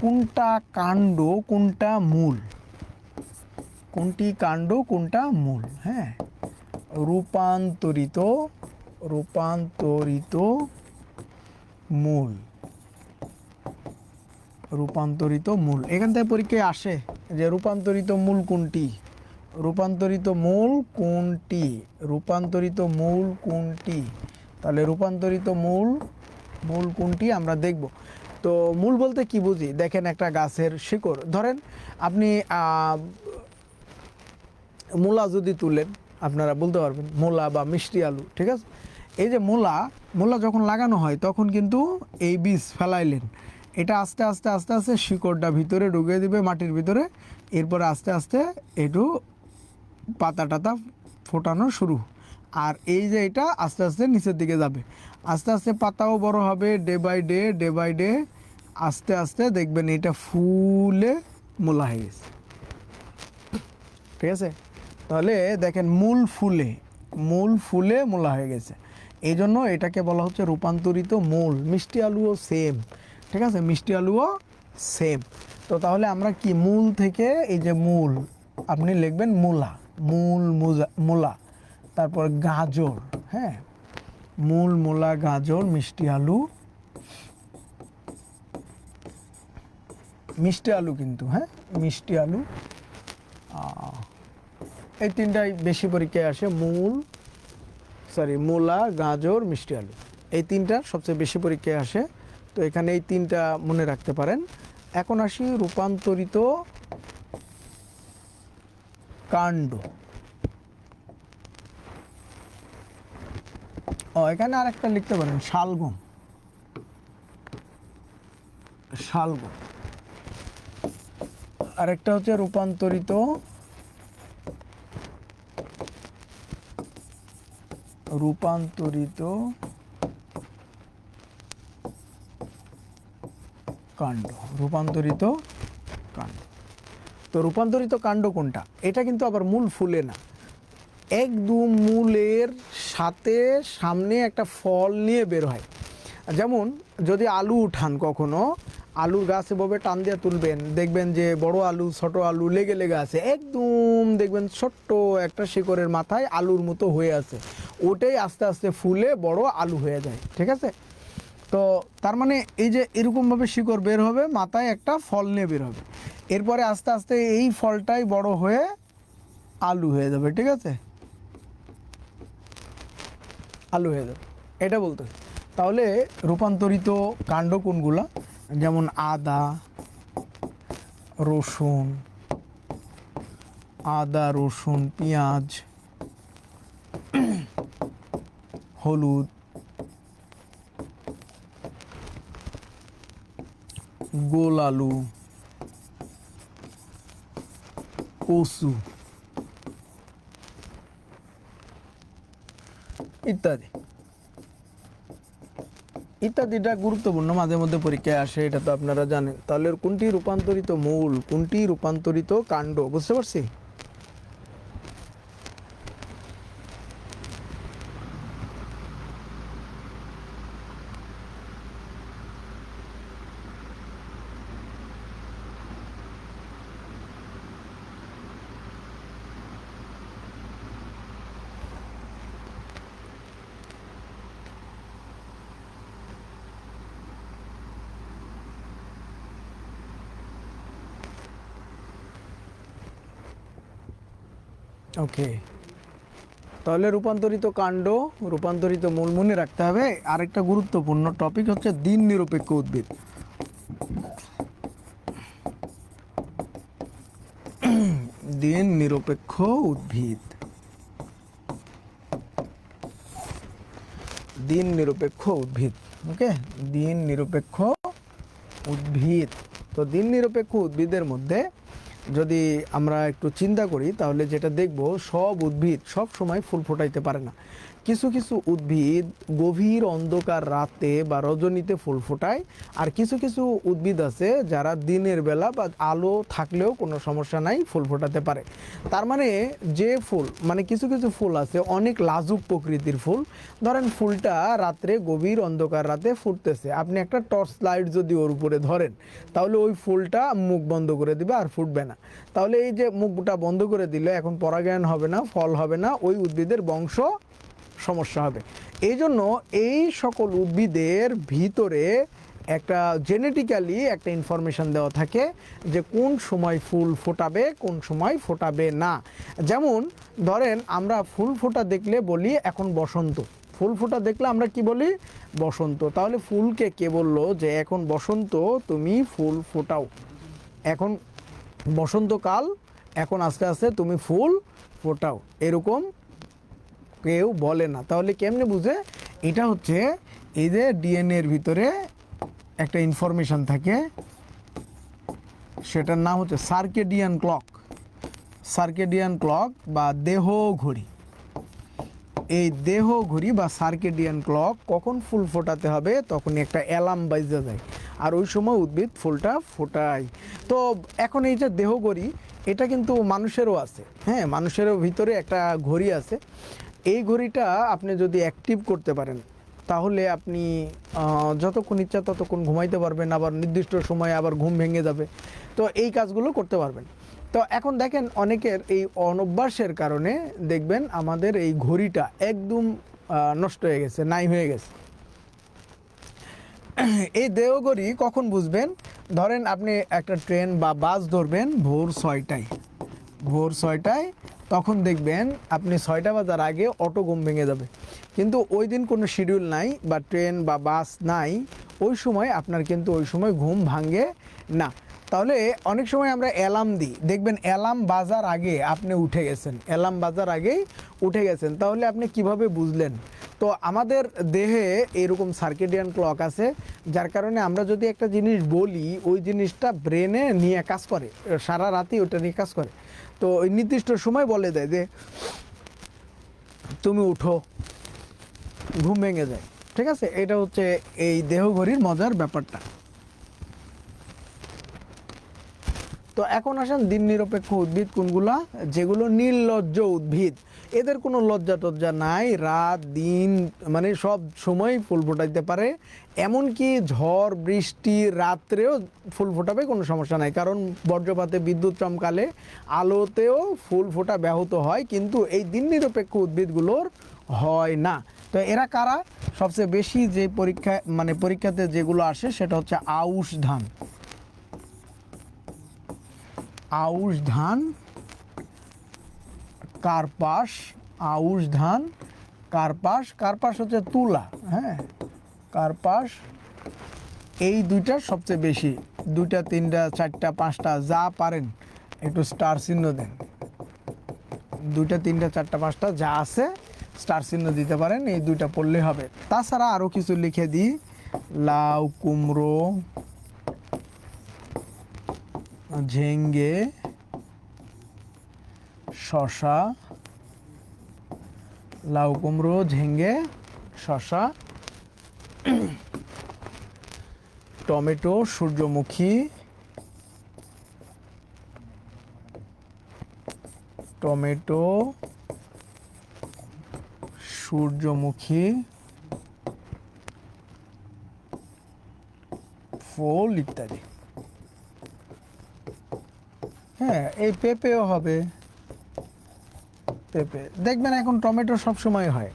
কোনটা কাণ্ড কোনটা মূল, কোনটি কাণ্ড কোনটা মূল। হ্যাঁ, রূপান্তরিত, রূপান্তরিত মূল, রূপান্তরিত মূল। এখান থেকে পরীক্ষায় আসে যে রূপান্তরিত মূল কোনটি, রূপান্তরিত মূল কোনটি, রূপান্তরিত মূল কোনটি। তাহলে রূপান্তরিত মূল, মূল কোনটি আমরা দেখব। তো মূল বলতে কি বুঝি? দেখেন একটা গাছের শিকড়, ধরেন আপনি মূলা যদি তুলেন, আপনারা বলতে পারবেন মূলা বা মিষ্টি আলু, ঠিক আছে? এই যে মূলা, মূলা যখন লাগানো হয় তখন কিন্তু এই বীজ ফেলাইলেন, এটা আস্তে আস্তে আস্তে আস্তে শিকড়টা ভিতরে ঢুকে দিবে মাটির ভিতরে, এরপরে আস্তে আস্তে একটু পাতা টাতা ফোটানো শুরু। আর এই যে এটা আস্তে আস্তে নিচের দিকে যাবে, আস্তে আস্তে পাতাও বড় হবে, day by day, day by day, আস্তে আস্তে দেখবেন এটা ফুলে মূলা হয়ে গেছে, ঠিক আছে? তাহলে দেখেন মূল ফুলে, মূল ফুলে মূলা হয়ে গেছে, এই জন্য এটাকে বলা হচ্ছে রূপান্তরিত মূল। মিষ্টি আলুও সেম, ঠিক আছে, মিষ্টি আলুও সেম। তো তাহলে আমরা কি মূল থেকে, এই যে মূল আপনি লিখবেন মূলা, মূল মূলা, তারপর গাজর, হ্যাঁ, মূল মূলা গাজর মিষ্টি আলু, মিষ্টি আলু কিন্তু, হ্যাঁ, মিষ্টি আলু, এই তিনটাই বেশি পরীক্ষায় আসে। মূলা, গাজর, মিষ্টি আলু, এই তিনটা সবচেয়ে বেশি পরীক্ষায় আসে। তো এখানে এই তিনটা মনে রাখতে পারেন। এখন আসি রূপান্তরিত কাণ্ড। এখানে আরেকটা লিখতে পারেন শালগম, শালগম। আরেকটা হচ্ছে রূপান্তরিত রূপান্তরিত কাণ্ড, রূপান্তরিত কাণ্ড। তো রূপান্তরিত কাণ্ড কোনটা? এটা কিন্তু আবার মূল ফুলে না, একদম মূলের সাথে সামনে একটা ফল নিয়ে বের হয়। যেমন যদি আলু উঠান, কখনো আলুর গাছ এভাবে টান দিয়ে তুলবেন, দেখবেন যে বড় আলু ছোট আলু লেগে লেগে আছে, একদম দেখবেন ছোট্ট একটা শিকড়ের মাথায় আলুর মতো হয়ে আছে, ওটাই আস্তে আস্তে ফুলে বড় আলু হয়ে যায়, ঠিক আছে? তো তার মানে এই যে এরকমভাবে শিকড় বের হবে, মাথায় একটা ফল নিয়ে বের হবে, এরপরে আস্তে আস্তে এই ফলটাই বড় হয়ে আলু হয়ে যাবে, ঠিক আছে, আলু হয়ে যাবে, এটা বলতে। তাহলে রূপান্তরিত কাণ্ড কোনগুলা? যেমন আদা, রসুন, আদা রসুন পেঁয়াজ, হলুদ, গোল আলু, কচু ইত্যাদি ইত্যাদিটা গুরুত্বপূর্ণ, মাঝে মধ্যে পরীক্ষায় আসে, এটা তো আপনারা জানেন। তাহলে কোনটি রূপান্তরিত মূল, কোনটি রূপান্তরিত কাণ্ড, বুঝতে পারছি? ওকে, তাহলে রূপান্তরিত কাণ্ড, রূপান্তরিত মূল মনে রাখতে হবে। আরেকটা গুরুত্বপূর্ণ টপিক হচ্ছে দিন নিরপেক্ষ উদ্ভিদ। দিন নিরপেক্ষ উদ্ভিদ, দিন নিরপেক্ষ উদ্ভিদ। ওকে, দিন নিরপেক্ষ উদ্ভিদ। তো দিন নিরপেক্ষ উদ্ভিদের মধ্যে যদি আমরা একটু চিন্তা করি তাহলে যেটা দেখব, সব উদ্ভিদ সব সময় ফুল ফোটাইতে পারে না। কিছু কিছু উদ্ভিদ গভীর অন্ধকার রাতে বা রজনীতে ফুল ফোটায়, আর কিছু কিছু উদ্ভিদ আছে যারা দিনের বেলা বা আলো থাকলেও কোনো সমস্যা নাই, ফুল ফোটাতে পারে। তার মানে যে ফুল, মানে কিছু কিছু ফুল আছে অনেক লাজুক প্রকৃতির ফুল। ধরেন ফুলটা রাত্রে গভীর অন্ধকার রাতে ফুটতেছে, আপনি একটা টর্চ লাইট যদি ওর উপরে ধরেন তাহলে ওই ফুলটা মুখ বন্ধ করে দিবে আর ফুটবে না। তাহলে এই যে মুখটা বন্ধ করে দিলে এখন পরাগায়ন হবে না, ফল হবে না, ওই উদ্ভিদের বংশ সমস্যা হবে। এই জন্য এই সকল উদ্ভিদের ভিতরে একটা জেনেটিক্যালি একটা ইনফরমেশন দেওয়া থাকে যে কোন সময় ফুল ফোটাবে, কোন সময় ফোটাবে না। যেমন ধরেন আমরা ফুল ফোটা দেখলে বলি এখন বসন্ত, ফুল ফোটা দেখলে আমরা কি বলি? বসন্ত। তাহলে ফুলকে কে বললো যে এখন বসন্ত, তুমি ফুল ফোটাও, এখন বসন্তকাল, এখন আস্তে আস্তে তুমি ফুল ফোটাও, এরকম কেউ বলে না। তাহলে কেমনে বুঝে? এটা হচ্ছে এই যে ডিএনএর ভিতরে একটা ইনফরমেশন থাকে, সেটার নাম হচ্ছে সার্কেডিয়ান ক্লক। সার্কেডিয়ান ক্লক বা দেহ ঘড়ি। এই দেহ ঘড়ি বা সার্কেডিয়ান ক্লক কখন ফুল ফোটাতে হবে তখন একটা অ্যালার্ম বাজে যায়, আর ওই সময় উদ্ভিদ ফুলটা ফোটায়। তো এখন এই যে দেহ ঘড়ি, এটা কিন্তু মানুষেরও আছে। হ্যাঁ, মানুষেরও ভিতরে একটা ঘড়ি আছে। এই ঘড়িটা আপনি যদি অ্যাক্টিভ করতে পারেন তাহলে আপনি যতক্ষণ ইচ্ছা ততক্ষণ ঘুমাইতে পারবেন, আবার নির্দিষ্ট সময়ে আবার ঘুম ভেঙে যাবে। তো এই কাজগুলো করতে পারবেন। তো এখন দেখেন অনেকের এই অনভ্যাসের কারণে দেখবেন আমাদের এই ঘড়িটা একদম নষ্ট হয়ে গেছে, নাই হয়ে গেছে। এই দেহঘড়ি কখন বুঝবেন? ধরেন আপনি একটা ট্রেন বা বাস ধরবেন ভোর 6টায়, ভোর 6টায়, তখন দেখবেন আপনি 6টা বাজার আগে অটো ঘুম ভেঙে যাবে। কিন্তু ওই দিন কোনো শিডিউল নাই বা ট্রেন বা বাস নাই, ওই সময় আপনার কিন্তু ওই সময় ঘুম ভাঙে না। তাহলে অনেক সময় আমরা অ্যালার্ম দিই, দেখবেন অ্যালার্ম বাজার আগে আপনি উঠে গেছেন, অ্যালার্ম বাজার আগেই উঠে গেছেন। তাহলে আপনি কিভাবে বুঝলেন? তো আমাদের দেহে এরকম সার্কেডিয়ান ক্লক আছে, যার কারণে আমরা যদি একটা জিনিস বলি ওই জিনিসটা ব্রেনে নিয়ে কাজ করে, সারা রাতই ওটা নিয়ে কাজ করে। তো ওই নির্দিষ্ট সময় বলে দেয় যে তুমি উঠো, ঘুম ভেঙে যায়। ঠিক আছে, এটা হচ্ছে এই দেহঘড়ির মজার ব্যাপারটা। তো এখন আসেন দিন নিরপেক্ষ উদ্ভিদ কোনগুলা? যেগুলো নির্লজ্জ উদ্ভিদ, এদের কোনো লজ্জা টজ্জা নাই, রাত দিন মানে সব সময় ফুল ফোটাইতে পারে। এমনকি ঝড় বৃষ্টি রাত্রেও ফুল ফোটাবে, কোনো সমস্যা নাই। কারণ বজ্রপাতে, বিদ্যুৎ চমকালে, আলোতেও ফুল ফোটা ব্যাহত হয়, কিন্তু এই দিন নিরপেক্ষ উদ্ভিদগুলোর হয় না। তো এরা কারা? সবচেয়ে বেশি যে পরীক্ষাতে যেগুলো আসে সেটা হচ্ছে আউশ ধান। আউশ ধান, কার্পাস, আউশ ধান, কার্পাস। কার্পাস হচ্ছে তুলা। হ্যাঁ, কার্পাস, এই দুইটা সবচেয়ে বেশি। 2টা 3টা 4টা 5টা যা পারেন একটু স্টার চিহ্ন দেন। 2টা 3টা 4টা 5টা যা আছে স্টার চিহ্ন দিতে পারেন, এই দুইটা পড়লে হবে। তাছাড়া আরও কিছু লিখে দিই, লাউ, কুমড়ো, ঝিঙ্গে, শশা, লাউ, কুমড়ো, ঝিঙ্গে, শশা, টমেটো, সূর্যমুখী, টমেটো, সূর্যমুখী, ফুল ইত্যাদি। হ্যাঁ, এই পেঁপেও হবে। পেঁপে দেখবেন এখন টমেটো সব সময় হয়,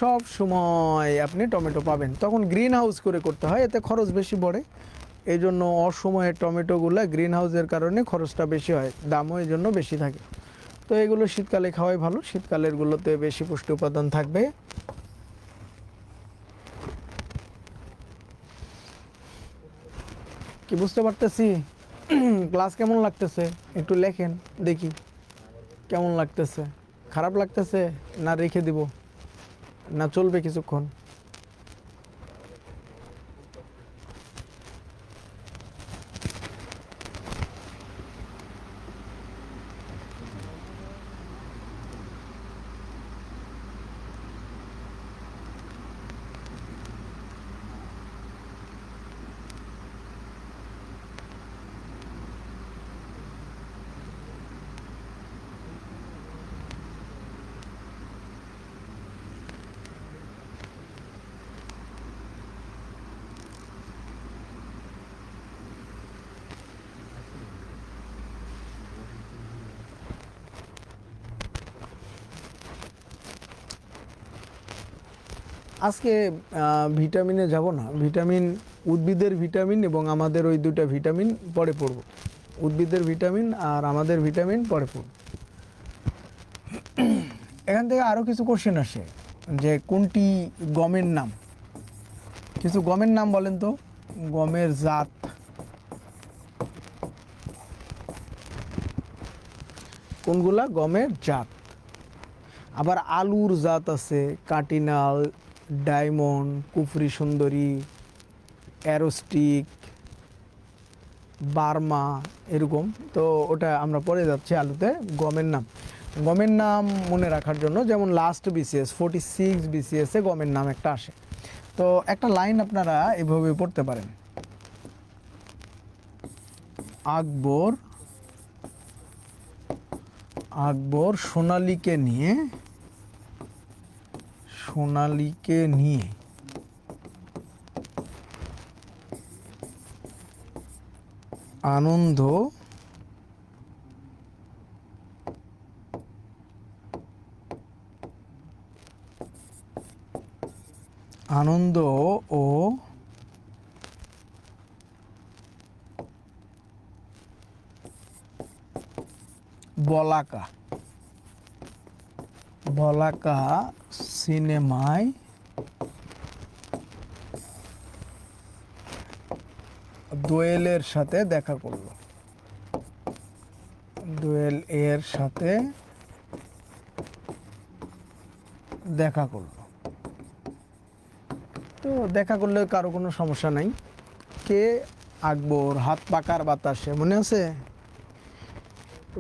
সব সময় আপনি টমেটো পাবেন। তখন গ্রিন হাউস করে করতে হয়, এতে খরচ বেশি পড়ে। এই জন্য অসময়ে টমেটোগুলো গ্রিন হাউসের কারণে খরচটা বেশি হয়, দামও এই জন্য বেশি থাকে। তো এগুলো শীতকালে খাওয়াই ভালো, শীতকালের গুলোতে বেশি পুষ্টি উপাদান থাকবে। কি বুঝতে পারতেছি? ক্লাস কেমন লাগতেছে একটু লেখেন দেখি, কেমন লাগতেছে? খারাপ লাগতেছে না রেখে দিব, না চলবে কিছুক্ষণ? আজকে ভিটামিনে যাব না, ভিটামিন উদ্ভিদের ভিটামিন এবং আমাদের ওই দুটা ভিটামিন পরে পড়ব। উদ্ভিদের ভিটামিন আর আমাদের ভিটামিন পরে পড়ব। এখান থেকে আরও কিছু কোশ্চেন আসে যে কোনটি গমের নাম, কিছু গমের নাম বলেন তো, গমের জাত। কোনগুলা গমের জাত? আবার আলুর জাত আছে, কাটিনাল, ডায়মন্ড, কুফরি সুন্দরী, অ্যারোস্টিক, বার্মা, এরকম। তো ওটা আমরা পরে যাচ্ছি আলুতে। গমের নাম, গমের নাম মনে রাখার জন্য, যেমন লাস্ট বিসিএস 46 বিসিএসে গমের নাম একটা আসে। তো একটা লাইন আপনারা এভাবে পড়তে পারেন, আকবর আকবর সোনালীকে নিয়ে আনন্দ ও বলাকা সিনেমায় দোয়েলের সাথে দেখা করলো। দোয়েল এর সাথে দেখা করলো। তো দেখা করলে কারো কোনো সমস্যা নাই। কে? আকবর। হাত পাকার বাতাসে, মনে আছে?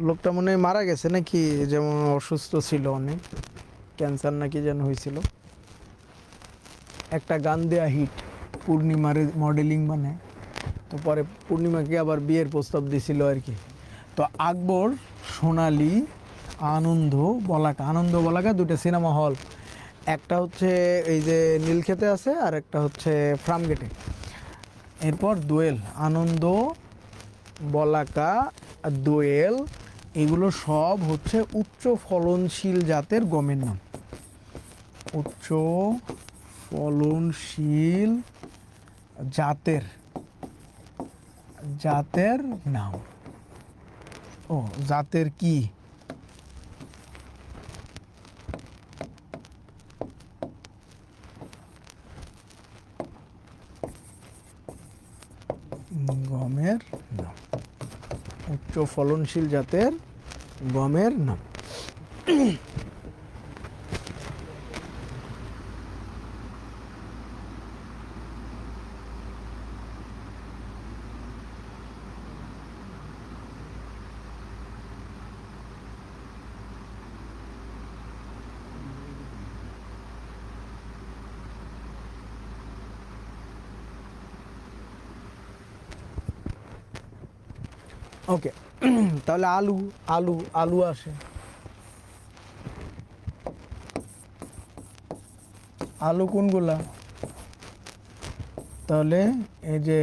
লোকটা মনে হয় মারা গেছে নাকি, যেমন অসুস্থ ছিল অনেক, ক্যান্সার নাকি যেন হয়েছিল। একটা গান দেয়া হিট, পূর্ণিমার মডেলিং বানায়, তো পরে পূর্ণিমাকে আবার বিয়ের প্রস্তাব দিছিল আর কি। তো আকবর, সোনালী, আনন্দ বলাকা দুটো সিনেমা হল, একটা হচ্ছে এই যে নীলক্ষেতে আছে আর একটা হচ্ছে ফার্মগেটে। এরপর দোয়েল, আনন্দ, বলাকা, দোয়েল, এগুলো সব হচ্ছে উচ্চ ফলনশীল জাতের গমের নাম। উচ্চ ফলনশীল জাতের নাম। ও, জাতের কি? গমের নাম, উচ্চ ফলনশীল জাতের গমের নাম। ওকে, তাহলে আলু আসে। আলু কোনগুলা? তাহলে এই যে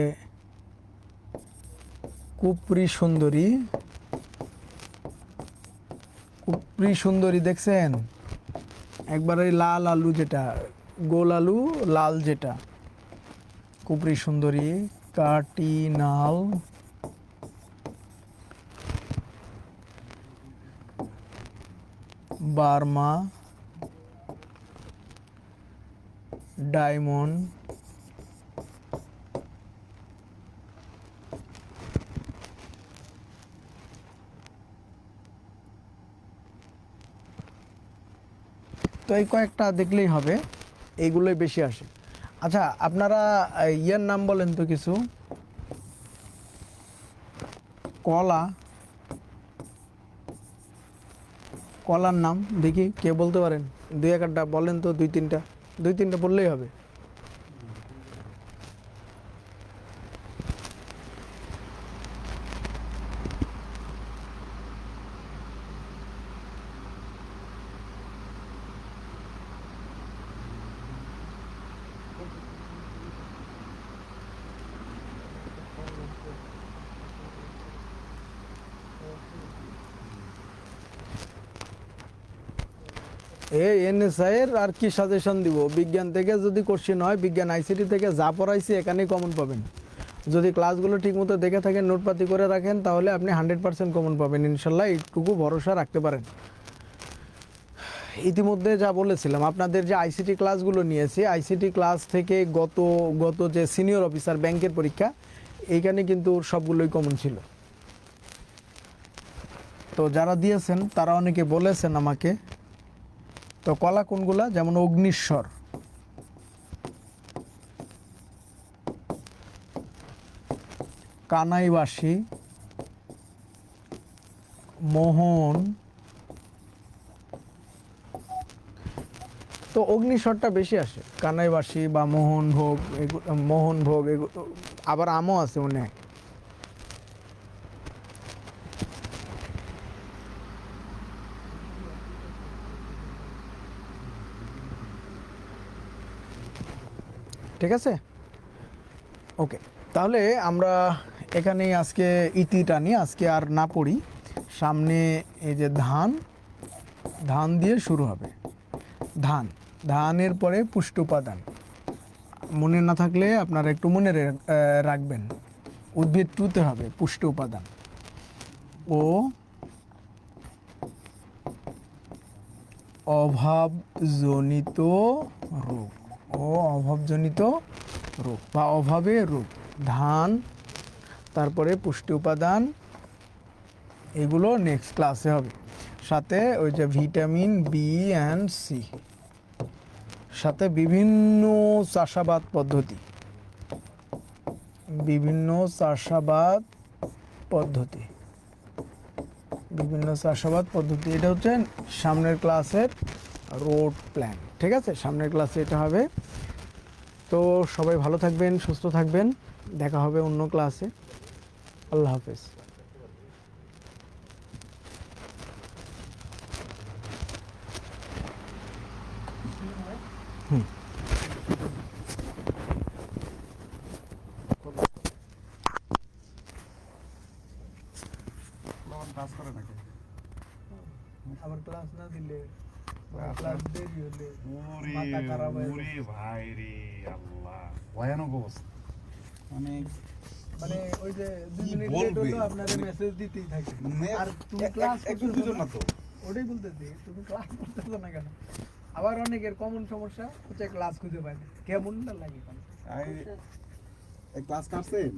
কুপরি সুন্দরী দেখছেন একবার, এই লাল আলু যেটা, গোল আলু লাল যেটা, কুপরি সুন্দরী, কাটিনাল, বার্মা, ডায়মন্ড, তো এই কয়েকটা দেখলেই হবে, এইগুলোই বেশি আসে। আচ্ছা আপনারা ইয়ের নাম বলেন তো কিছু, কলা, কলার নাম দেখি কে বলতে পারেন, দুই একটা বলেন তো, দুই তিনটা বললেই হবে। এনএসআই এর আর কি সাজেশন দিব, বিজ্ঞান থেকে যদি কোশ্চেন হয়, বিজ্ঞান আইসিটি থেকে যা পড়াইছি এখানেই কমন পাবেন। যদি ক্লাসগুলো ঠিকমতো দেখে থাকেন, নোটপাতি করে রাখেন, তাহলে আপনি 100% কমন পাবেন ইনশাল্লাহ, এইটুকু ভরসা রাখতে পারেন। ইতিমধ্যে যা বলেছিলাম, আপনাদের যে আইসিটি ক্লাসগুলো নিয়েছি, আইসিটি ক্লাস থেকে গত যে সিনিয়র অফিসার ব্যাংকের পরীক্ষা, এইখানে কিন্তু সবগুলোই কমন ছিল। তো যারা দিয়েছেন তারা অনেকে বলেছেন আমাকে। তো কলা কোনগুলা, যেমন অগ্নিশ্বর, কানাইবাসী, মোহন, তো অগ্নিশ্বরটা বেশি আসে, কানাইবাসী বা মোহনভোগ আবার আমও আছে মনে হয়। ঠিক আছে, ওকে। তাহলে আমরা এখানেই আজকে ইতি টানি, আজকে আর না পড়ি। সামনে এই যে ধান দিয়ে শুরু হবে, ধানের পরে পুষ্টি উপাদান। মনে না থাকলে আপনারা একটু মনে রাখবেন, উদ্ভিদ টুতে হবে পুষ্টি উপাদান। অভাবজনিত রোগ বা অভাবে রোগ, ধান, তারপরে পুষ্টি উপাদান, এগুলো নেক্সট ক্লাসে হবে। সাথে ওই যে ভিটামিন বি অ্যান্ড সি, সাথে বিভিন্ন চাষাবাদ পদ্ধতি, এটা হচ্ছে সামনের ক্লাসের রোড প্ল্যান। ঠিক আছে, সামনের ক্লাসে এটা হবে। তো সবাই ভালো থাকবেন, সুস্থ থাকবেন, দেখা হবে অন্য ক্লাসে। আল্লাহ হাফেজ। ক্লাস করে নাকি? আবার ক্লাস না দিলে, ক্লাস দেরি হলে ওরে মাথা খারাপ হয়ে ওরে ভাই রে আল্লাহ, ভয়ানক অবস্থা। মানে মানে ওই যে 2 কি মিনিট লেট বলবে? হলো, আপনাদের মেসেজ দিতেই থাকে। আর তুমি এক- ক্লাস এক- একজন দুজন না তো। ওটাই বলতেছি, তুমি ক্লাস করতেছো না কেন? আবার অনেকের কমন সমস্যা হচ্ছে ক্লাস খুঁজে পায় না, কেমন না লাগে কেন? ক্লাস কাটছেন?